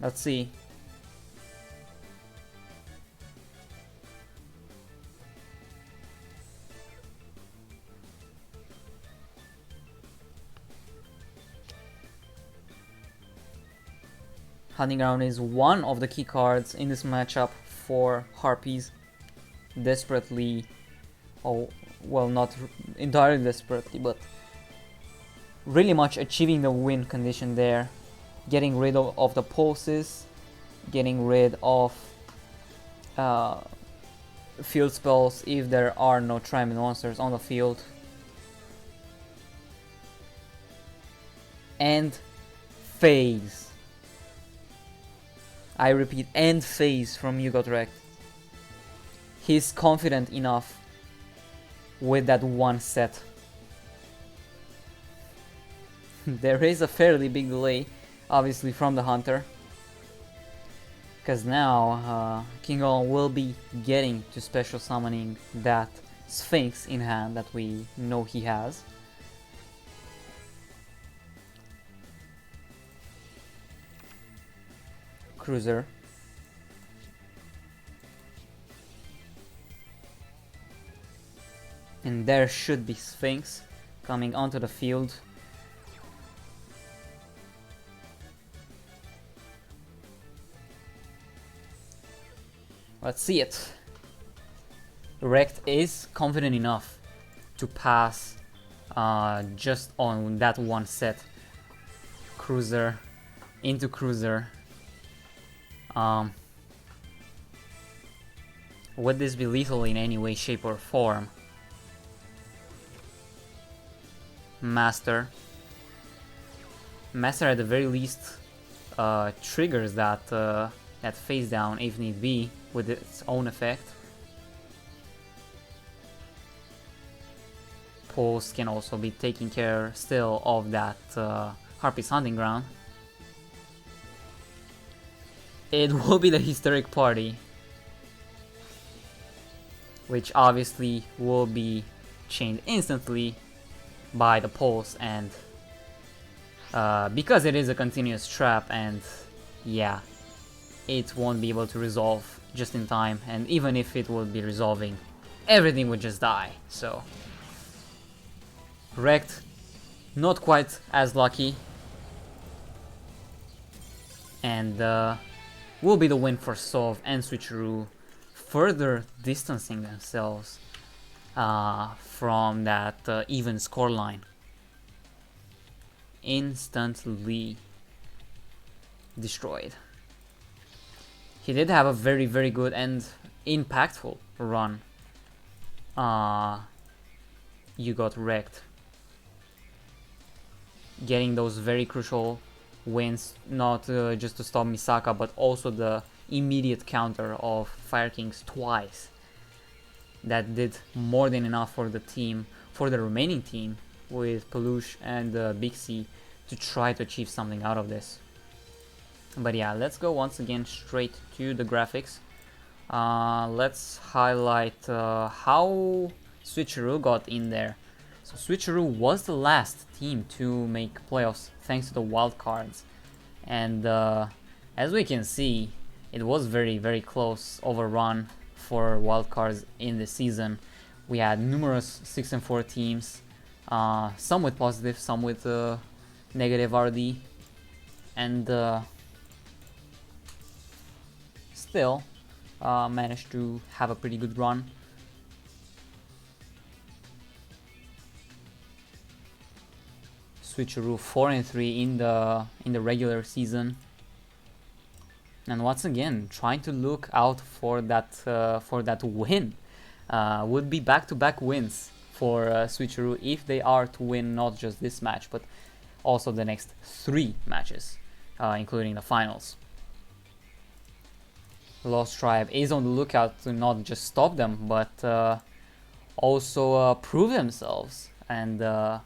Let's see. Hunting Ground is one of the key cards in this matchup for Harpies. Desperately, oh, well, not entirely desperately, but really much achieving the win condition there. Getting rid of the pulses, getting rid of field spells if there are no Triumph monsters on the field. And phase. I repeat, end phase from You Got Wrecked. He's confident enough with that one set. There is a fairly big delay, obviously, from the Hunter. Because now King Golem will be getting to special summoning that Sphinx in hand that we know he has. Cruiser. And there should be Sphinx coming onto the field. Let's see it. Wrecked is confident enough to pass just on that one set Cruiser into Cruiser. Would this be lethal in any way, shape or form? Master at the very least triggers that that face down if need be with its own effect. Pulse can also be taking care still of that Harpy's Hunting Ground. It will be the Hysteric Party, which obviously will be chained instantly by the Pulse, and because it is a continuous trap, and yeah, it won't be able to resolve just in time, and even if it would be resolving, everything would just die. So Wrecked, not quite as lucky, and will be the win for Sov and Switcheroo, further distancing themselves from that even scoreline. Instantly destroyed. He did have a very, very good and impactful run. You got wrecked. Getting those very crucial wins, not just to stop Misaka, but also the immediate counter of Fire Kings twice. That did more than enough for the team, for the remaining team, with Peluche and Big C, to try to achieve something out of this. But yeah, let's go once again straight to the graphics. Let's highlight how Switcheroo got in there. So Switcheroo was the last team to make playoffs thanks to the wildcards, and as we can see, it was very, very close overrun for wildcards in the season. We had numerous 6-4 teams, some with positive, some with negative RD, and still managed to have a pretty good run. Switcheroo 4-3 in the regular season, and once again trying to look out for that win. Would be back-to-back wins for Switcheroo if they are to win not just this match but also the next 3 matches, including the finals. Lost Tribe is on the lookout to not just stop them but also prove themselves and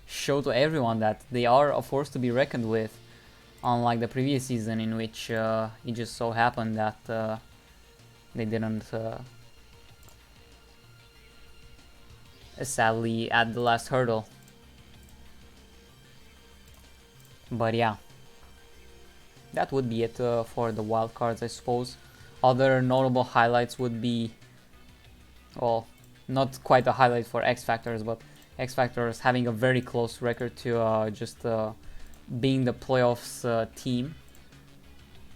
show to everyone that they are a force to be reckoned with, unlike the previous season in which it just so happened that they didn't sadly at the last hurdle. But yeah, that would be it for the wildcards, I suppose. Other notable highlights would be, well, not quite a highlight for X Factors, but X Factors having a very close record to just being the playoffs team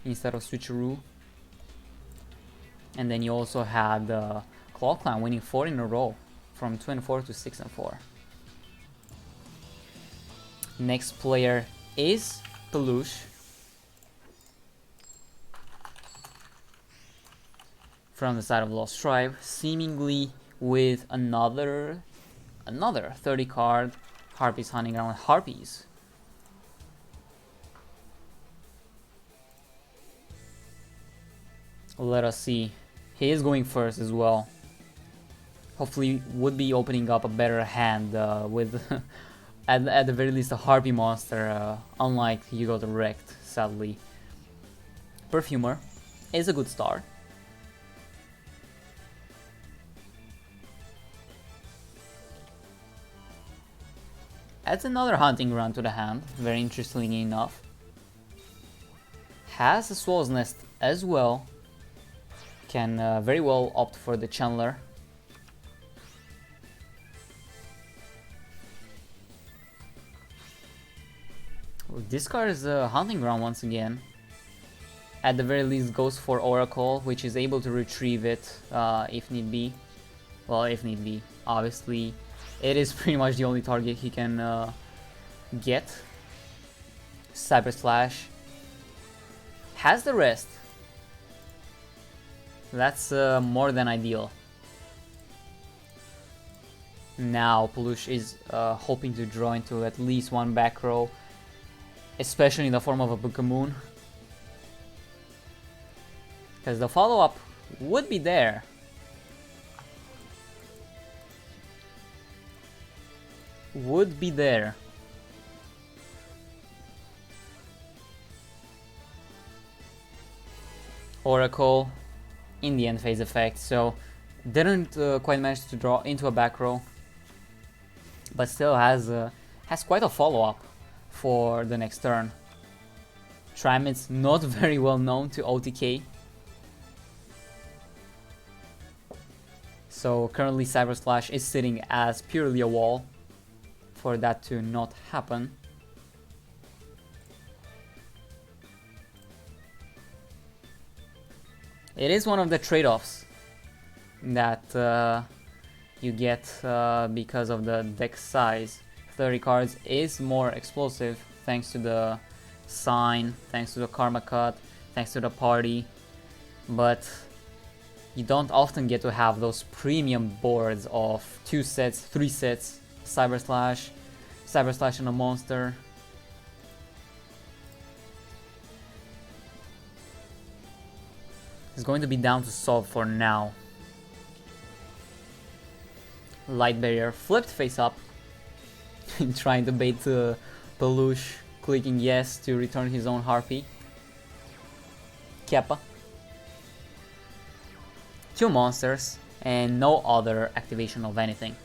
instead of Switcheroo. And then you also had Claw Clan winning 4 in a row from 2-4 to 6-4. Next player is Peluche from the side of Lost Tribe, seemingly with another 30 card Harpy's Hunting Ground. Harpies. Let us see. He is going first as well. Hopefully would be opening up a better hand with at the very least a Harpy monster, unlike you got wrecked, sadly. Perfumer is a good start. Adds another Hunting Ground to the hand, very interestingly enough. Has a Swallow's Nest as well. Can very well opt for the Chandler. Discards Hunting Ground once again. At the very least goes for Oracle, which is able to retrieve it if need be. Well, if need be. Obviously, it is pretty much the only target he can get. Cyber Slash has the rest. That's more than ideal. Now Peluche is hoping to draw into at least one back row, especially in the form of a Bukamoon, because the follow-up would be there. Oracle in the end phase effect, so didn't quite manage to draw into a back row, but still has quite a follow-up for the next turn. Trimit's not very well known to OTK, so currently Cyber Slash is sitting as purely a wall for that to not happen. It is one of the trade-offs that you get because of the deck size. 30 cards is more explosive thanks to the sign, thanks to the Karma Cut, thanks to the party, but you don't often get to have those premium boards of 2 sets, 3 sets, Cyber Slash and a monster. It's going to be down to solve for now. Light Barrier flipped face up, trying to bait Peluche, clicking yes to return his own Harpy. Keppa. 2 monsters and no other activation of anything.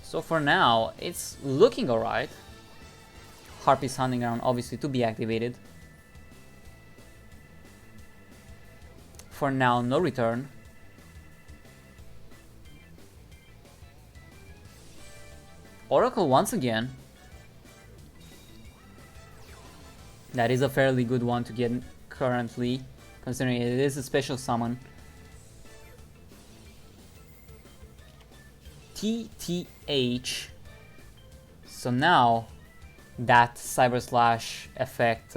So for now, it's looking alright. Harpy's hunting ground obviously to be activated. For now, no return. Oracle once again. That is a fairly good one to get currently, considering it is a special summon. TTH. So now that Cyber Slash effect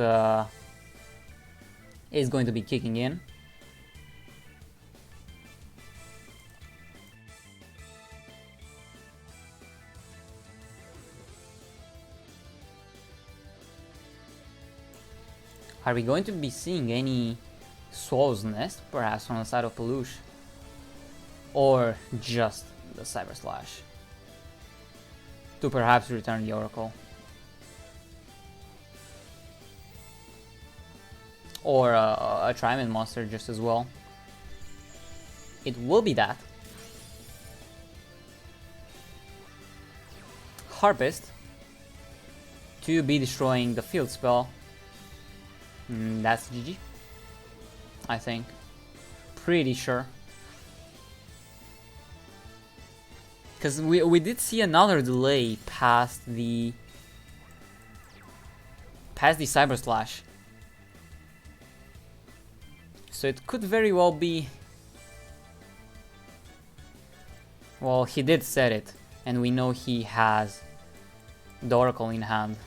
is going to be kicking in. Are we going to be seeing any Swallow's Nest, perhaps on the side of Peluche? Or just the Cyber Slash? To perhaps return the Oracle. Or a Trimit monster just as well. It will be that. Harpist to be destroying the field spell. That's GG, I think. Pretty sure. Because we did see another delay past the Cyber Slash. So it could very well be... Well, he did set it, and we know he has the Oracle in hand.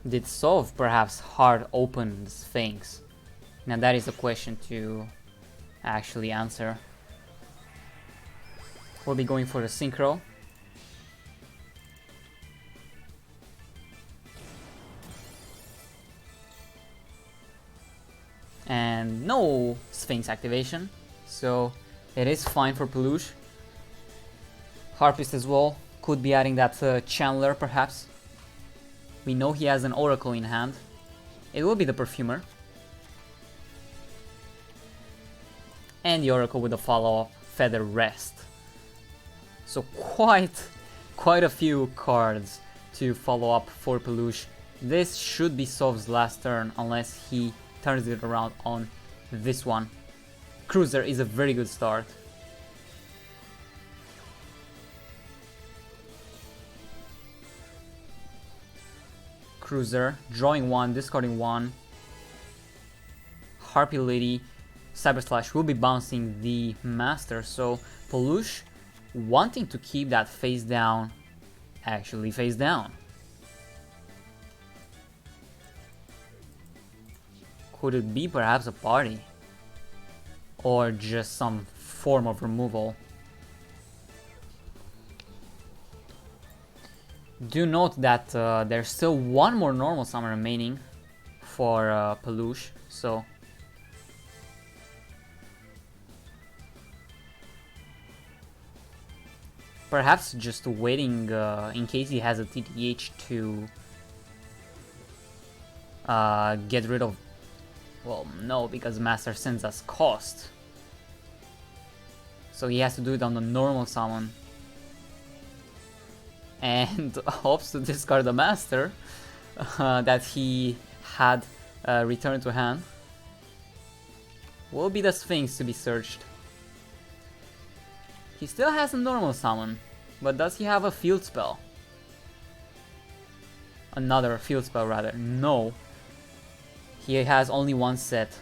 Did Solve perhaps hard open Sphinx? Now that is a question to actually answer. We'll be going for the Synchro. And no Sphinx activation, so it is fine for Peluche. Harpist as well, could be adding that Chandler perhaps. We know he has an Oracle in hand. It will be the Perfumer. And the Oracle with a follow-up, Feather Rest. So quite a few cards to follow up for Peluche. This should be Sov's last turn unless he turns it around on this one. Cruiser is a very good start. Cruiser, drawing 1, discarding 1. Harpy Lady, Cyber Slash will be bouncing the Master, so Peluche wanting to keep that face down actually face down. Could it be perhaps a party? Or just some form of removal? Do note that there's still one more normal summon remaining for Peluche, so perhaps just waiting in case he has a TTH to get rid of. Well, no, because Master sends us cost, so he has to do it on the normal summon and hopes to discard the Master that he had returned to hand. Will be the Sphinx to be searched. He still has a normal summon, but does he have a field spell? Another field spell rather. No. He has only one set.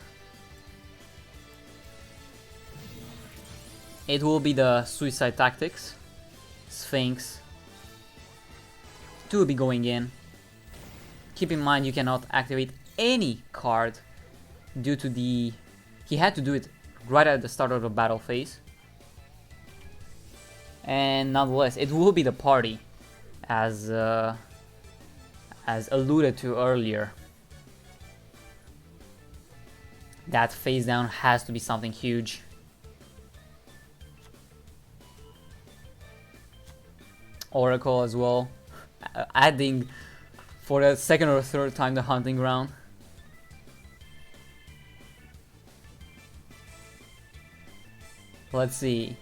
It will be the Suicide Tactics. Sphinx. Two will be going in. Keep in mind you cannot activate any card due to the... He had to do it right at the start of the battle phase. And nonetheless, it will be the party, as alluded to earlier. That face down has to be something huge. Oracle as well, adding for the second or third time the hunting ground. Let's see.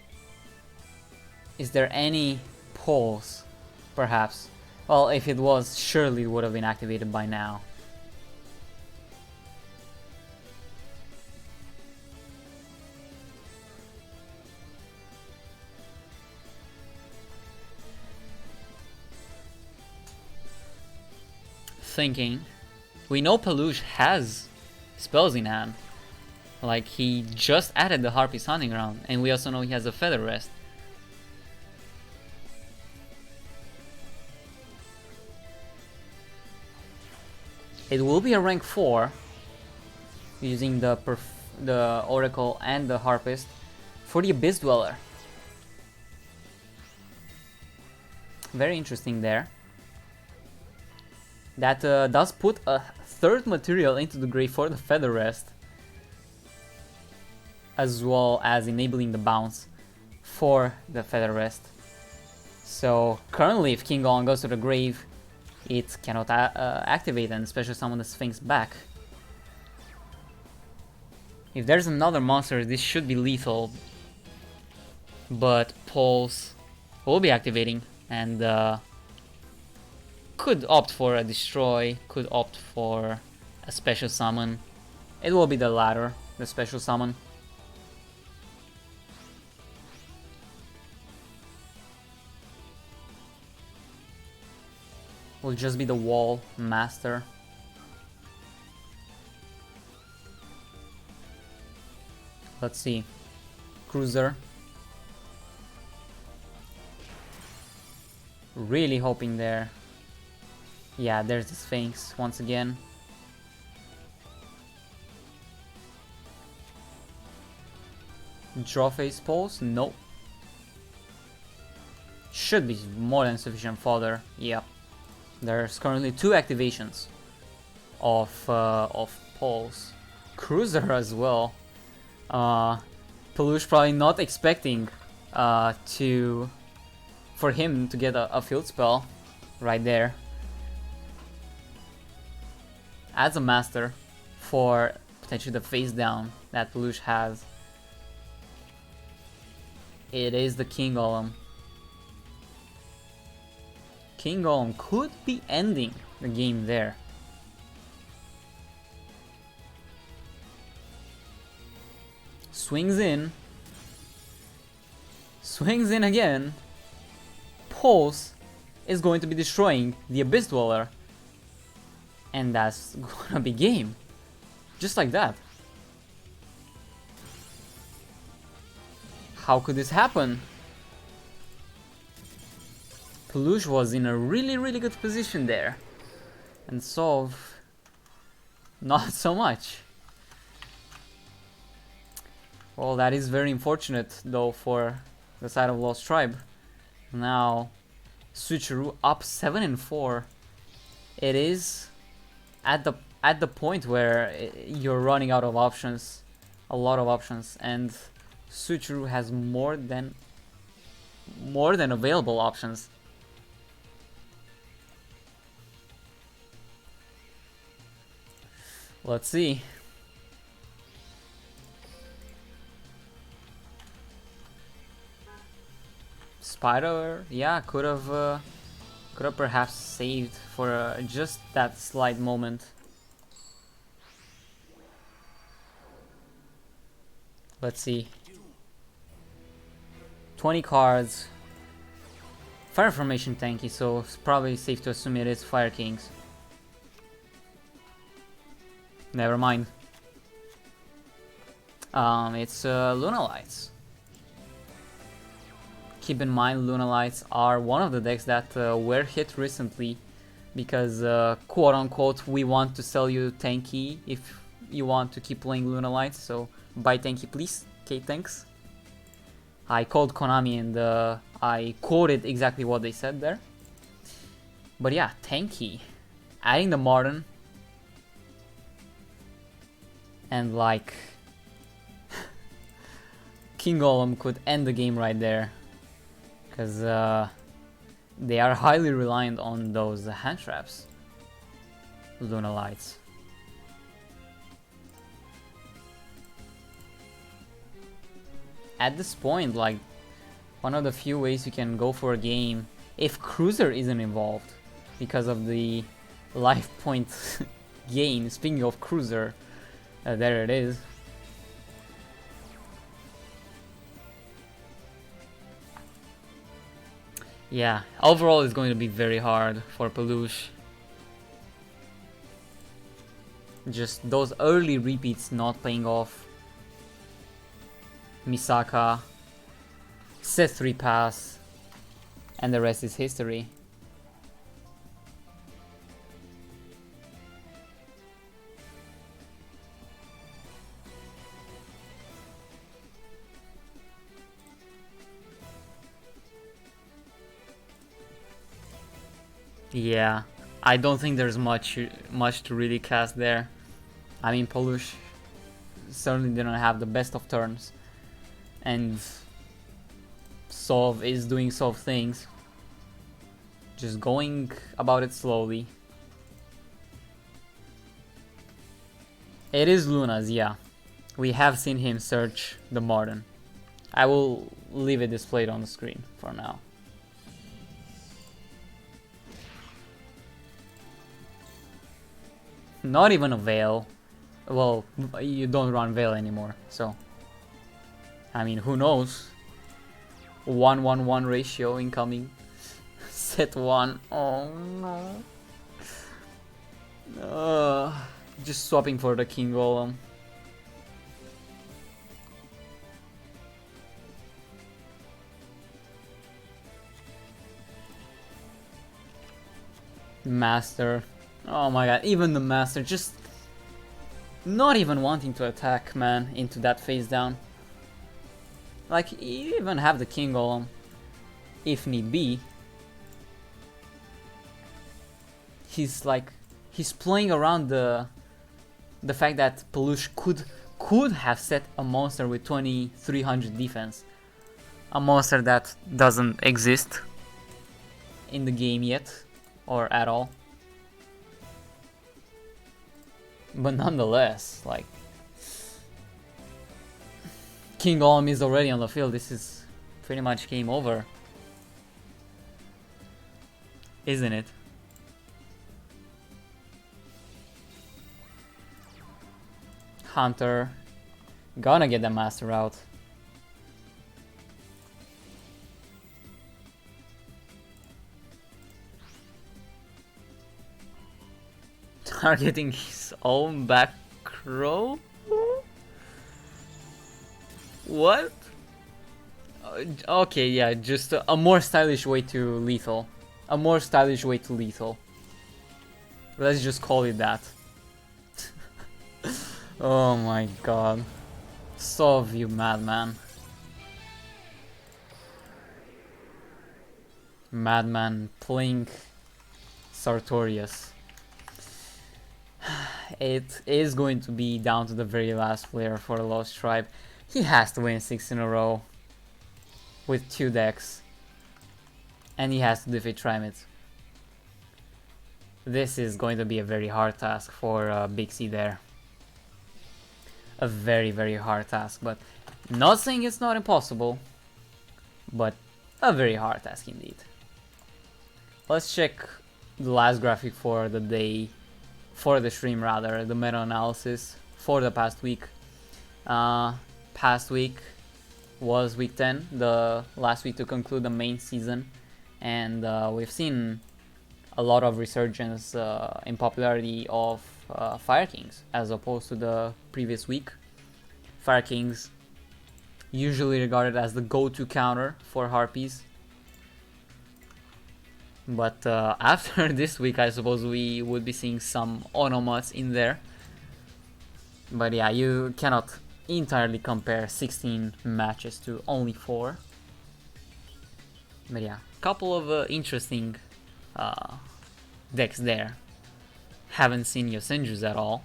Is there any pulse? Perhaps. Well, if it was, surely it would have been activated by now. Thinking. We know Peluche has spells in hand. Like, he just added the Harpy's hunting ground, and we also know he has a Feather Rest. It will be a rank 4 using the Oracle and the Harpist for the Abyss Dweller. Very interesting there. That does put a third material into the grave for the Feather Rest, as well as enabling the bounce for the Feather Rest. So currently, if King Golem goes to the grave, it cannot activate and special summon the Sphinx back. If there's another monster, this should be lethal, but Pulse will be activating and could opt for a destroy, could opt for a special summon. It will be the latter, the special summon. Will just be the wall master. Let's see. Cruiser. Really hoping there. Yeah, there's the Sphinx once again. Draw phase pulse? Nope. Should be more than sufficient fodder. Yep. There's currently 2 activations of pulse. Cruiser as well. Peluche probably not expecting for him to get a field spell right there. Adds a master for potentially the face down that Peluche has. It is the King Golem. King Golem could be ending the game there. Swings in. Swings in again. Pulse is going to be destroying the Abyss Dweller. And that's gonna be game. Just like that. How could this happen? Peluche was in a really good position there. And Sov, not so much. Well, that is very unfortunate though for the side of Lost Tribe. Now, Switcheroo up 7-4. It is at the point where you're running out of options, a lot of options, and Switcheroo has more than available options. Let's see. Spider, yeah, could have perhaps saved for just that slight moment. Let's see. 20 cards. Fire formation tanky, so it's probably safe to assume it is Fire Kings. Never mind. It's Luna Lights. Keep in mind, Luna Lights are one of the decks that were hit recently because quote unquote we want to sell you tanky if you want to keep playing Luna Lights, so buy tanky please. Okay, thanks. I called Konami and I quoted exactly what they said there. But yeah, tanky. Adding the Martin. And like King Golem could end the game right there. Because they are highly reliant on those hand traps. Luna Lights. At this point, like, one of the few ways you can go for a game if Cruiser isn't involved because of the life point gain. Speaking of Cruiser, there it is. Yeah, overall it's going to be very hard for Peluche. Just those early repeats not paying off. Misaka, set 3 pass, and the rest is history. Yeah, I don't think there's much to really cast there. I mean, Peluche certainly didn't have the best of turns, and Sov is doing Sov things, just going about it slowly. It is Luna's, yeah. We have seen him search the Martin. I will leave it displayed on the screen for now. Not even a Veil. Well, you don't run Veil anymore, so I mean, who knows? 1-1-1 ratio incoming. Set 1. Oh no. Just swapping for the King Golem. Master. Oh my god, even the Master just not even wanting to attack, man, into that face down. Like, you even have the King Golem, if need be. He's like, he's playing around the fact that Peluche could have set a monster with 2300 defense. A monster that doesn't exist in the game yet, or at all. But nonetheless, like, King Golem is already on the field. This is pretty much game over, isn't it? Hunter gonna get the Master out. Targeting his own back row? What? Okay, yeah, just a more stylish way to lethal. A more stylish way to lethal. Let's just call it that. Oh my god. Sov, you madman. Madman playing Sartorius. It is going to be down to the very last player for the Lost Tribe. He has to win 6 in a row with 2 decks. And he has to defeat Trimit. This is going to be a very hard task for Big C there. A very, very hard task, but not saying it's not impossible, but a very hard task indeed. Let's check the last graphic for the day, for the stream rather, the meta-analysis for the past week. Past week was week 10, the last week to conclude the main season, and we've seen a lot of resurgence in popularity of Fire Kings as opposed to the previous week. Fire Kings usually regarded as the go-to counter for Harpies. But after this week, I suppose we would be seeing some Onomats in there. But yeah, you cannot entirely compare 16 matches to only 4. But yeah, couple of interesting decks there. Haven't seen Yosenjus at all.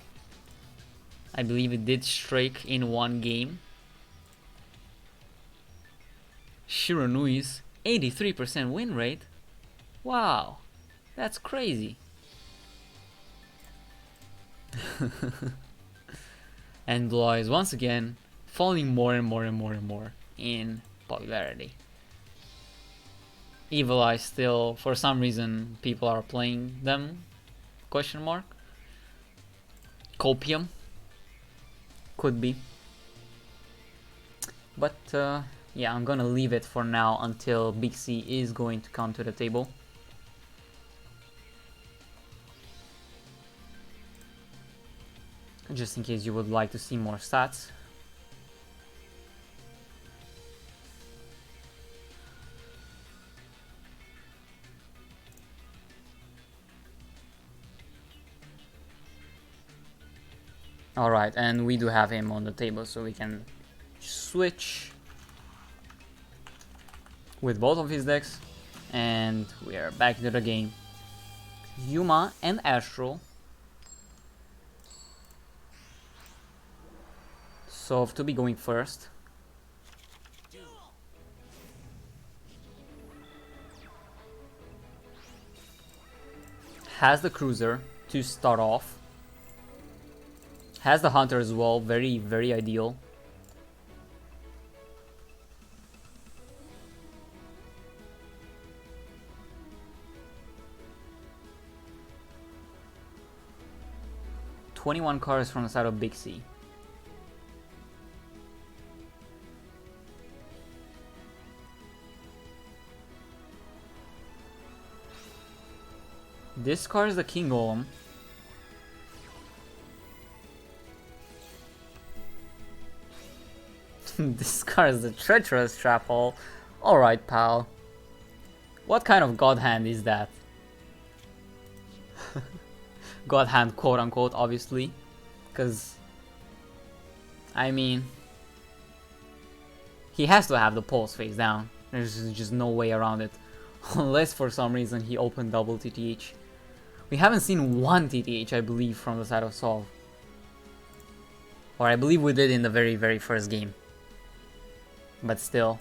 I believe it did strike in 1 game. Shironui's 83% win rate. Wow, that's crazy. And Blue is once again falling more and more and more and more in popularity. Evil Eye still, for some reason, people are playing them? Question mark. Copium could be, but yeah, I'm gonna leave it for now until Big C is going to come to the table. Just in case you would like to see more stats. Alright, and we do have him on the table, so we can switch with both of his decks, and we are back to the game. Yuma and Astral. So to be going first. Has the Cruiser to start off. Has the Hunter as well, very, very ideal. "21 cards from the side of Big C. This card is the King Golem. This card is the Treacherous Trap Hole. Alright, pal. What kind of God Hand is that? God Hand, quote unquote, obviously. Because, I mean, he has to have the pulse face down. There's just no way around it. Unless for some reason he opened double TTH. We haven't seen 1 TTH, I believe, from the side of Sov. Or I believe we did in the very, very first game. But still,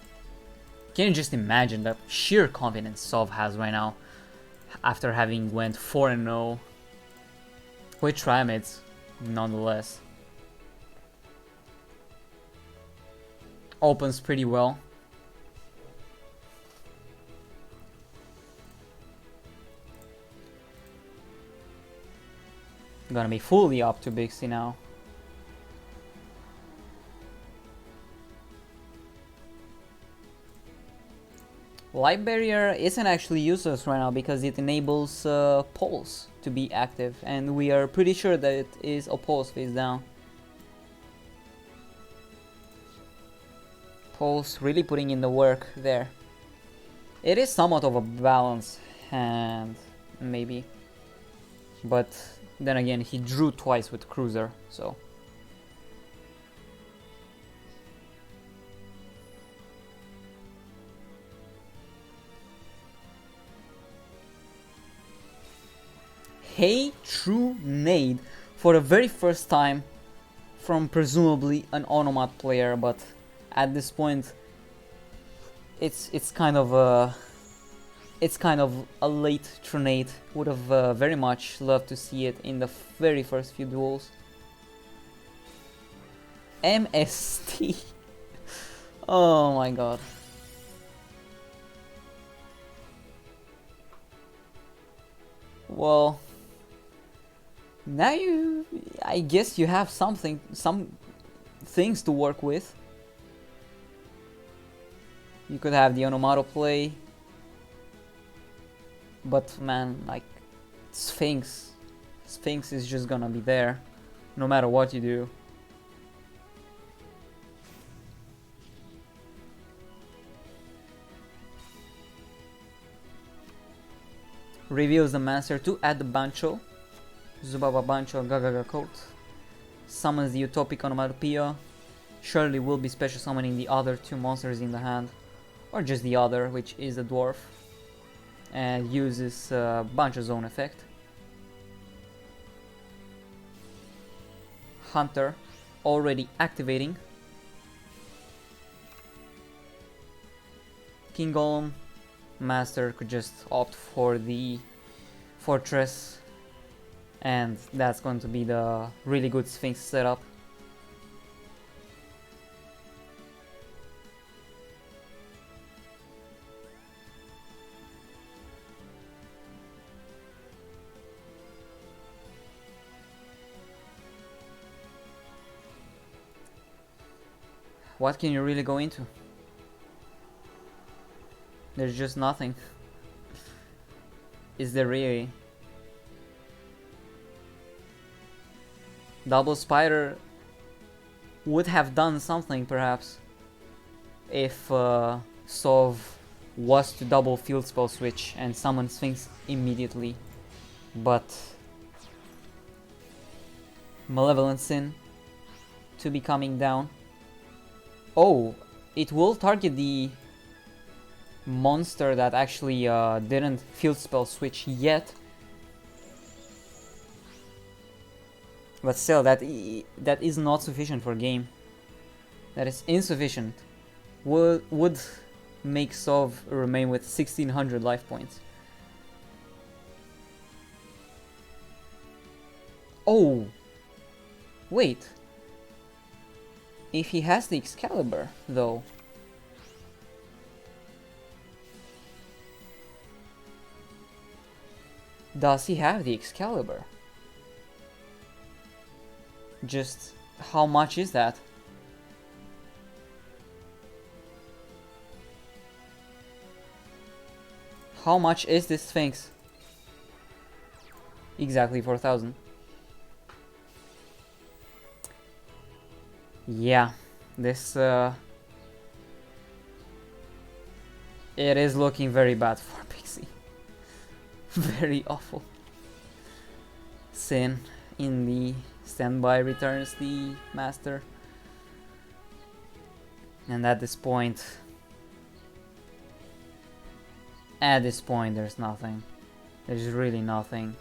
can you just imagine the sheer confidence Sov has right now after having went 4-0 with Trimids, nonetheless. Opens pretty well. Gonna be fully up to Big C now. Light Barrier isn't actually useless right now because it enables Pulse to be active, and we are pretty sure that it is opposed face down. Pulse really putting in the work there. It is somewhat of a balance hand, maybe. But then again, he drew twice with Cruiser, so. Hey, true nade for the very first time from presumably an Onomat player, but at this point it's kind of a late tronade. Would have very much loved to see it in the very first few duels. MST. Oh my god. Well, now I guess you have some things to work with. You could have the Onomato play, but man, like, Sphinx is just gonna be there, no matter what you do. Reveals the Master to add the Bancho. Zubaba Bancho Gagaga Coat. Summons the Utopic Onomatopoeia. Surely will be special summoning the other two monsters in the hand. Or just the other, which is the Dwarf. And uses Bancho Zone effect. Hunter already activating. King Golem. Master could just opt for the Fortress, and that's going to be the really good Sphinx setup. What can you really go into? There's just nothing. Is there really? Double Spider would have done something perhaps if Sov was to double field spell switch and summon Sphinx immediately, but Malevolent Sin to be coming down. Oh, it will target the monster that actually didn't field spell switch yet, but still that is not sufficient for game. That is insufficient. Would make Sov remain with 1600 life points. Oh, wait, if he has the Excalibur though. Does he have the Excalibur? Just how much is that? How much is this Sphinx? Exactly 4,000. Yeah, this it is looking very bad for Pixie. Very awful. Sin in the standby returns the Master, and at this point there's nothing. There's really nothing.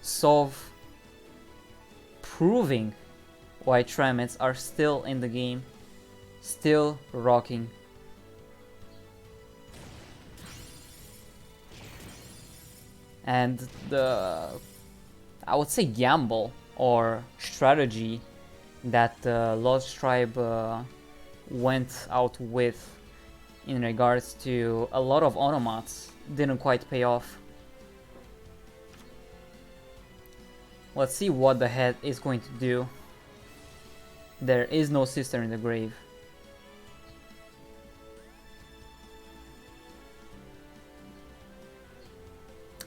Sov proving why Tramets are still in the game, still rocking. And the, I would say, gamble or strategy that Lost Tribe went out with in regards to a lot of Onomats didn't quite pay off. Let's see what the head is going to do. There is no Sister in the Grave.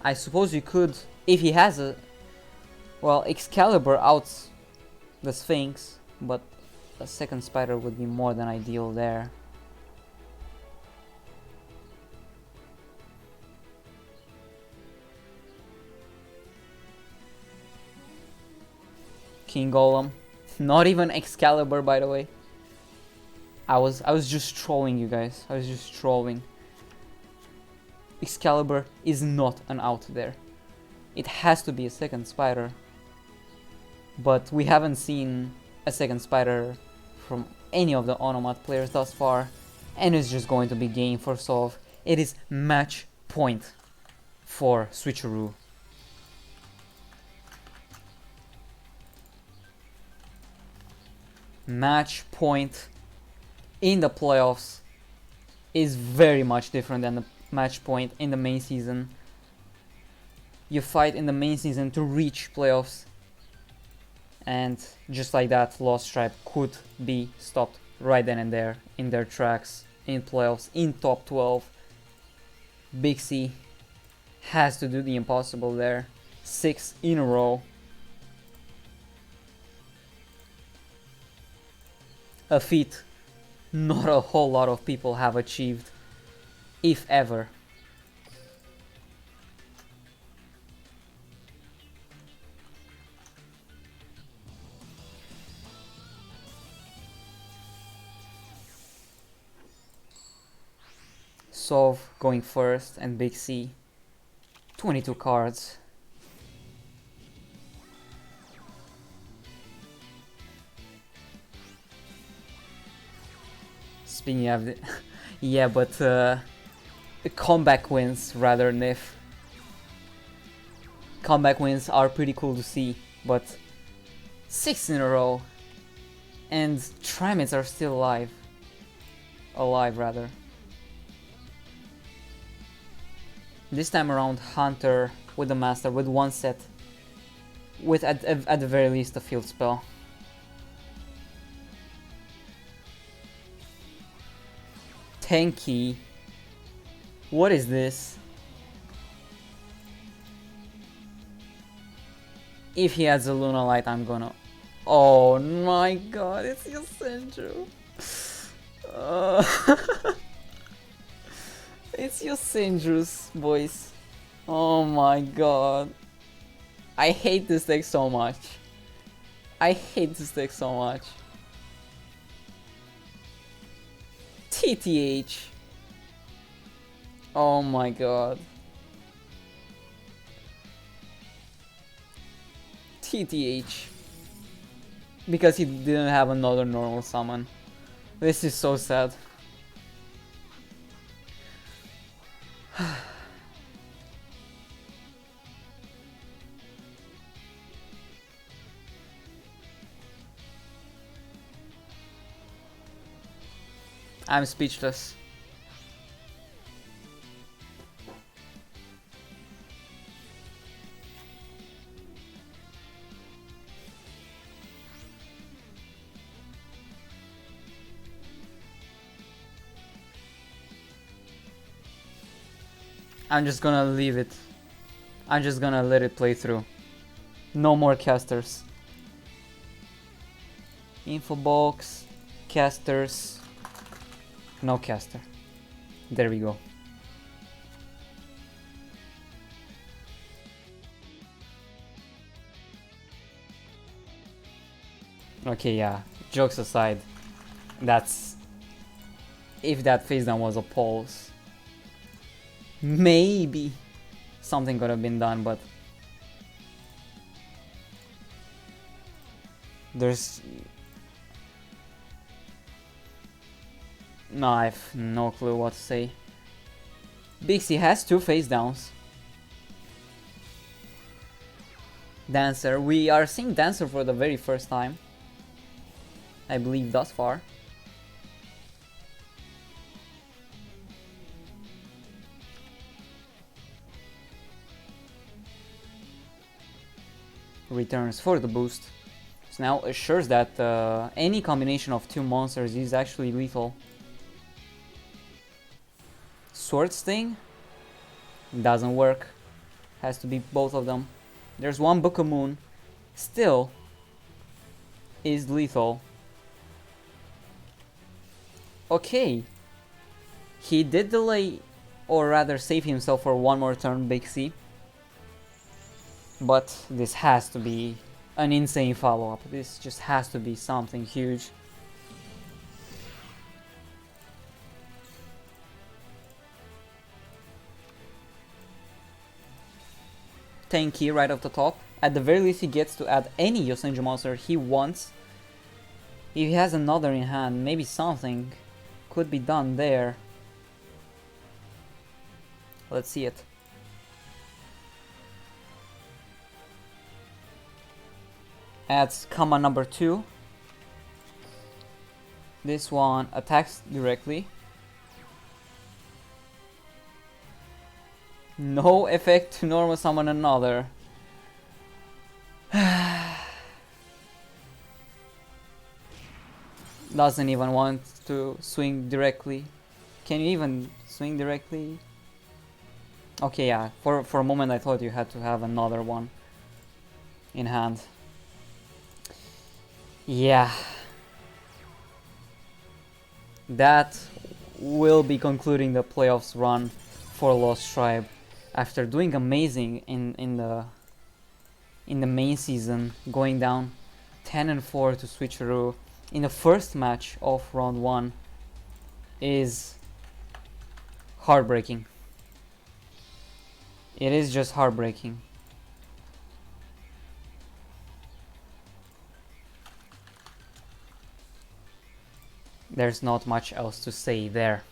I suppose you could, if he has a, well, Excalibur out the Sphinx, but a second spider would be more than ideal there. King Golem. Not even Excalibur, by the way. I was just trolling you guys. I was just trolling. Excalibur is not an out there. It has to be a second spider. But we haven't seen a second spider from any of the Onomat players thus far. And it's just going to be game for Sov. It is match point for Switcheroo. Match point in the playoffs is very much different than the match point in the main season. You fight in the main season to reach playoffs, and just like that, Lost Tribe could be stopped right then and there in their tracks in playoffs, in top 12. Big C has to do the impossible there. 6 in a row. A feat not a whole lot of people have achieved, if ever. Sov going first and Big C. 22 cards. Speaking of the yeah, but the comeback wins rather Nif. Comeback wins are pretty cool to see, but 6 in a row, and Trimids are still alive. Alive rather. This time around, Hunter with the Master with one set, with at the very least a field spell. Tanky. What is this? If he has a Luna Light, I'm gonna... Oh my god, it's your Sindru. It's your Sindrus, boys. Oh my god. I hate this deck so much. I hate this deck so much. TTH. Oh my god. TTH. Because he didn't have another normal summon. This is so sad. I'm speechless. I'm just gonna leave it. I'm just gonna let it play through. No more casters. Info box, casters. No caster. There we go. Okay, yeah. Jokes aside, that's... if that face down was a pulse, maybe something could have been done, but there's... no, I have no clue what to say. Big C has 2 face downs. Dancer. We are seeing Dancer for the very first time, I believe, thus far. Returns for the boost. So now assures that any combination of 2 monsters is actually lethal. Sword Sting doesn't work. Has to be both of them. There's one Book of Moon. Still is lethal. Okay. He did delay, or rather save himself for one more turn, Big C. But this has to be an insane follow-up. This just has to be something huge. Tanky right off the top. At the very least, he gets to add any Yosenju monster he wants. If he has another in hand, maybe something could be done there. Let's see it. Adds comma number 2. This one attacks directly. No effect to normal summon another. Doesn't even want to swing directly. Can you even swing directly? Okay, yeah, for a moment I thought you had to have another one in hand. Yeah. That will be concluding the playoffs run for Lost Tribe after doing amazing in the main season, going down 10-4 to Switcheroo in the first match of round 1 is heartbreaking. It is just heartbreaking. There's not much else to say there.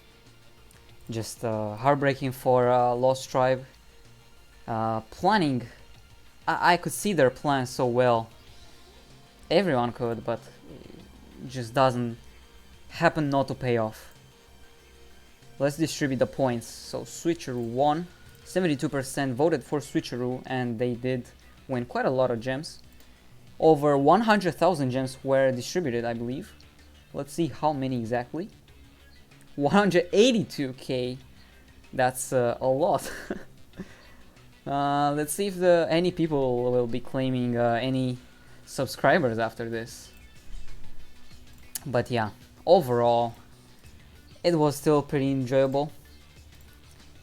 Just heartbreaking for Lost Tribe. Planning, I could see their plan so well. Everyone could, but it just doesn't happen not to pay off. Let's distribute the points. So Switcheroo won. 72% voted for Switcheroo, and they did win quite a lot of gems. Over 100,000 gems were distributed, I believe. Let's see how many exactly. 182k. That's a lot. Let's see if any people will be claiming any subscribers after this. But yeah, overall, it was still pretty enjoyable.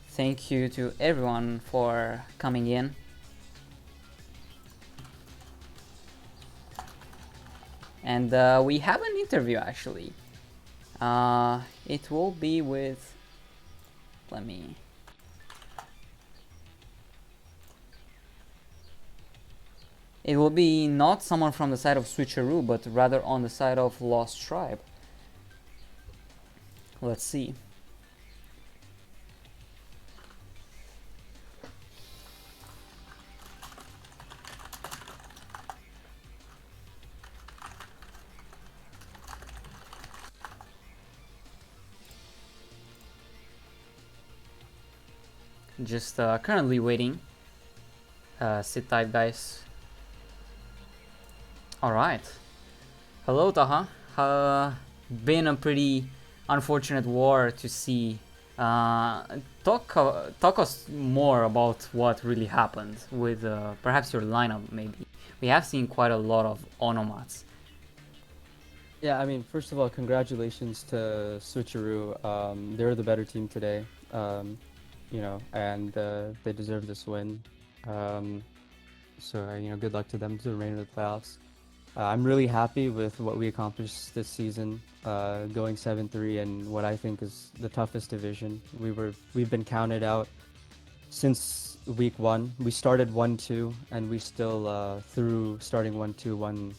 Thank you to everyone for coming in. And we have an interview actually. It will be with... Let me... It will be not someone from the side of Switcheroo, but rather on the side of Lost Tribe. Let's see. Just currently waiting. Sit tight, guys. Alright. Hello, Taha. Been a pretty unfortunate war to see. Talk us more about what really happened with perhaps your lineup, maybe. We have seen quite a lot of Onomats. Yeah, I mean, first of all, congratulations to Switcheroo. They're the better team today. You know, and they deserve this win. So, you know, good luck to them to the remainder of the playoffs. I'm really happy with what we accomplished this season, going 7-3 in what I think is the toughest division. We've been counted out since week 1. We started 1-2, and we still through starting 1-2 won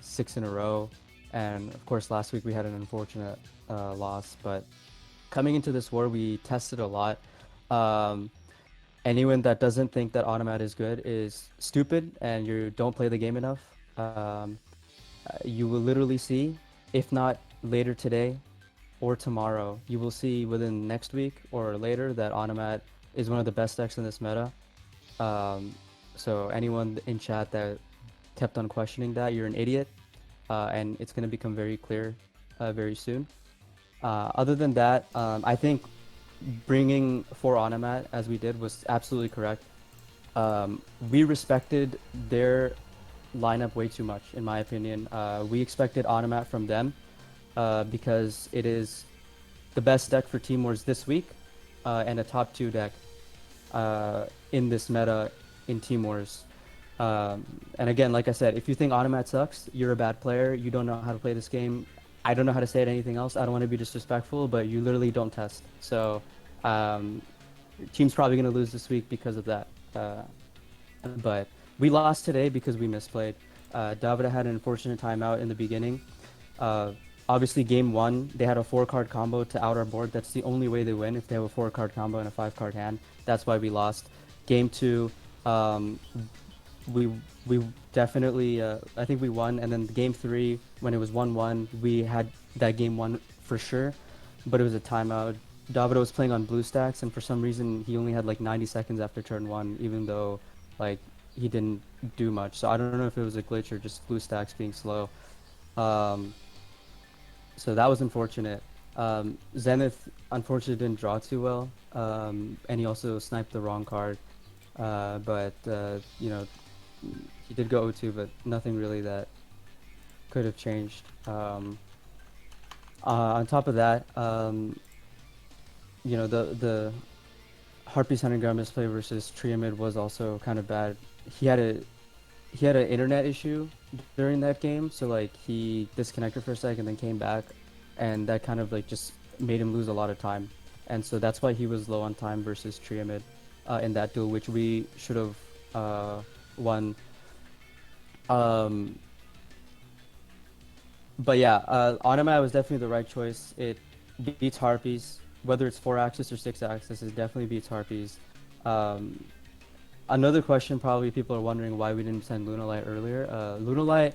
6 in a row. And of course, last week we had an unfortunate loss, but coming into this war, we tested a lot. Anyone that doesn't think that Automat is good is stupid, and you don't play the game enough. You will literally see, if not later today or tomorrow, you will see within next week or later that Automat is one of the best decks in this meta. So anyone in chat that kept on questioning that, you're an idiot, and it's going to become very clear very soon. Other than that, I think bringing 4 Automat as we did was absolutely correct. We respected their lineup way too much, in my opinion. We expected Automat from them because it is the best deck for Team Wars this week and a top 2 deck in this meta in Team Wars. And again, like I said, if you think Automat sucks, you're a bad player. You don't know how to play this game. I don't know how to say it anything else. I don't want to be disrespectful, but you literally don't test. So, um, your team's probably going to lose this week because of that. But we lost today because we misplayed. Davida had an unfortunate timeout in the beginning. Uh, Obviously, game one, they had a 4-card combo to out our board. That's the only way they win, if they have a 4-card combo and a 5-card hand. That's why we lost. Game two, um, we we definitely, I think we won. And then game three, when it was 1-1, we had that game won for sure, but it was a timeout. Davida was playing on blue stacks, and for some reason he only had like 90 seconds after turn one, even though like he didn't do much. So I don't know if it was a glitch or just blue stacks being slow. Um, so that was unfortunate. Zenith unfortunately didn't draw too well, and he also sniped the wrong card. But you know, he did go 0-2, but nothing really that could have changed. On top of that, you know, the Harpy's Hunting Ground misplay versus Triamid was also kind of bad. He had a he had an internet issue during that game, so like he disconnected for a second, then came back, and that kind of like just made him lose a lot of time, and so that's why he was low on time versus Triamid in that duel, which we should have won. Um, but yeah, Automat was definitely the right choice. It beats Harpies, whether it's 4-axis or 6-axis, it definitely beats Harpies. Um, Another question probably people are wondering why we didn't send Lunalight earlier. Lunalight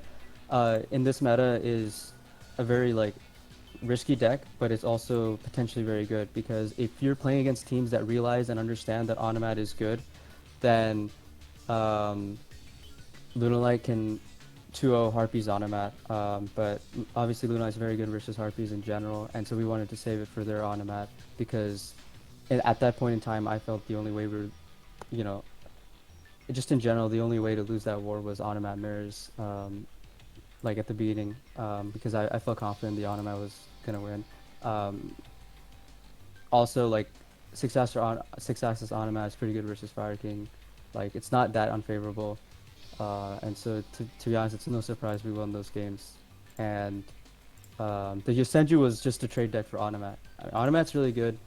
in this meta is a very like risky deck, but it's also potentially very good because if you're playing against teams that realize and understand that Automat is good, then Lunalight can 2-0 Harpies Automat. But obviously Lunalight is very good versus Harpies in general, and so we wanted to save it for their Automat because at that point in time I felt the only way we were, you know, just in general, the only way to lose that war was Automat mirrors, like at the beginning, because I felt confident the Automat was gonna win. Also, like 6-axis Automat is pretty good versus Fire King. Like it's not that unfavorable, and so to be honest, it's no surprise we won those games. And the Yosenju was just a trade deck for Automat. Automat's really good.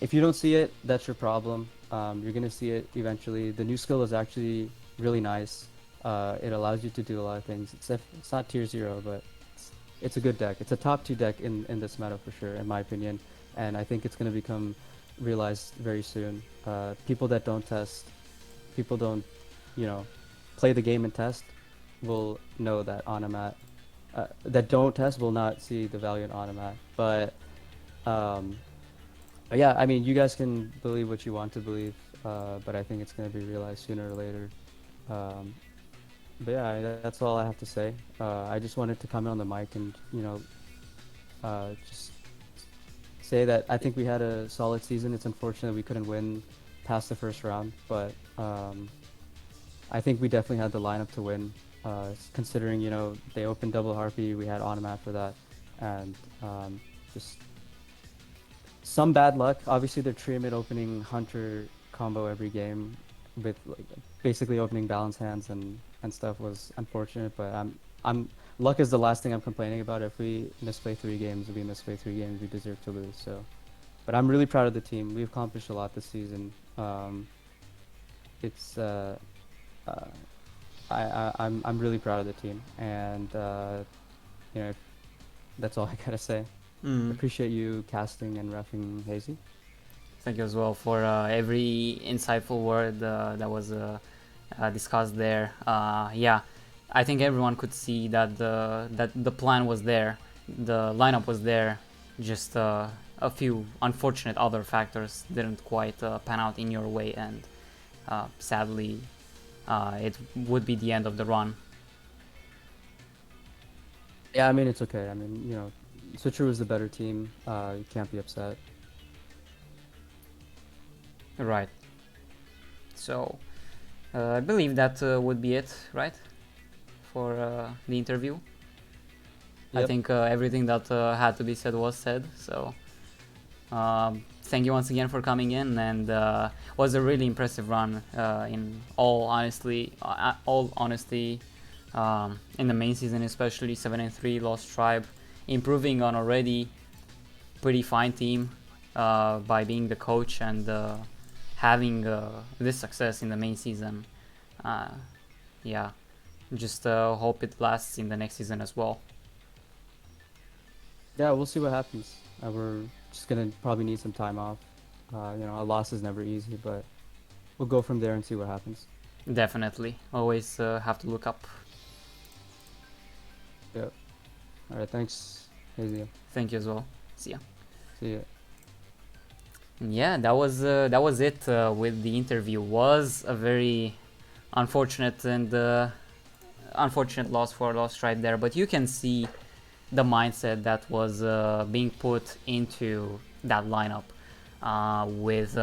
If you don't see it, that's your problem. You're gonna see it eventually. The new skill is actually really nice. It allows you to do a lot of things. It's not tier 0, but it's a good deck. It's a top 2 deck in this meta for sure, in my opinion. And I think it's gonna become realized very soon. People that don't test, people don't, you know, play the game and test, will know that Automat. That don't test will not see the value in Automat. But yeah, I mean, you guys can believe what you want to believe, but I think it's going to be realized sooner or later. But yeah, that's all I have to say. I just wanted to come in on the mic and, you know, just say that I think we had a solid season. It's unfortunate we couldn't win past the first round, but I think we definitely had the lineup to win, considering, you know, they opened double Harpy, we had Automat for that, and just some bad luck. Obviously, the Triamid opening Hunter combo every game with like basically opening balance hands and stuff was unfortunate. But luck is the last thing I'm complaining about. If we misplay 3 games, we misplay 3 games, we deserve to lose. So, but I'm really proud of the team. We've accomplished a lot this season. It's I'm really proud of the team, and you know, that's all I gotta say. Appreciate you casting and reffing, HeyZZy. Thank you as well for every insightful word that was discussed there. Yeah, I think everyone could see that the plan was there, the lineup was there. Just a few unfortunate other factors didn't quite pan out in your way, and sadly, it would be the end of the run. Yeah, I mean it's okay. I mean, you know, Switcheroo is the better team. You can't be upset. Right. So, I believe that would be it, right? For the interview. I Yep. think everything that had to be said was said, so Thank you once again for coming in, and was a really impressive run. In all honesty, in the main season, especially 7-3 Lost Tribe, improving on already pretty fine team by being the coach and having this success in the main season. Yeah, just hope it lasts in the next season as well. Yeah, we'll see what happens. We're just gonna probably need some time off. You know, a loss is never easy, but we'll go from there and see what happens. Definitely, always have to look up. Yep. All right, thanks, HeyZZy. Thank you as well. See ya. See ya. Yeah, that was it with the interview. Was a very unfortunate and unfortunate loss for Lost Tribe there, but you can see the mindset that was being put into that lineup with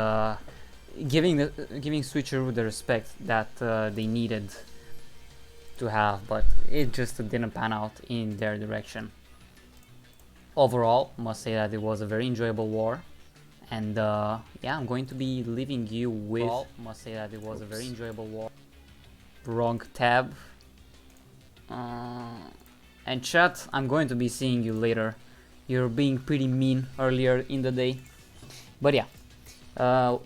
giving Switcheroo the respect that they needed to have, but it just didn't pan out in their direction. Overall, must say that it was a very enjoyable war, and yeah, I'm going to be leaving you with. Overall, must say that it was a very enjoyable war. Wrong tab. And chat, I'm going to be seeing you later. You're being pretty mean earlier in the day. But yeah,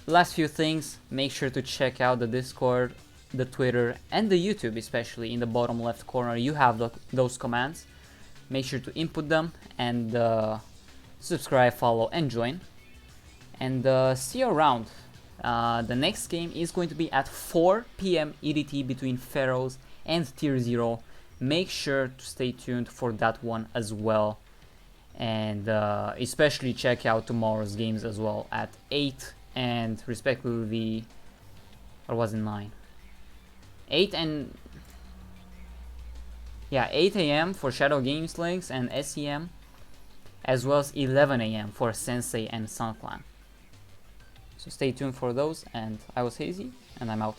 last few things, make sure to check out the Discord, the Twitter, and the YouTube, especially in the bottom left corner. You have those commands. Make sure to input them and subscribe, follow, and join. And see you around. The next game is going to be at 4 PM EDT between Pharaohs and Tier 0. Make sure to stay tuned for that one as well, and especially check out tomorrow's games as well at 8 and respectively, or was it 9? 8 and yeah, 8 AM for Shadow Games Links and SEM, as well as 11 AM for Sensei and Sun Clan. So stay tuned for those, and I was HeyZZy, and I'm out.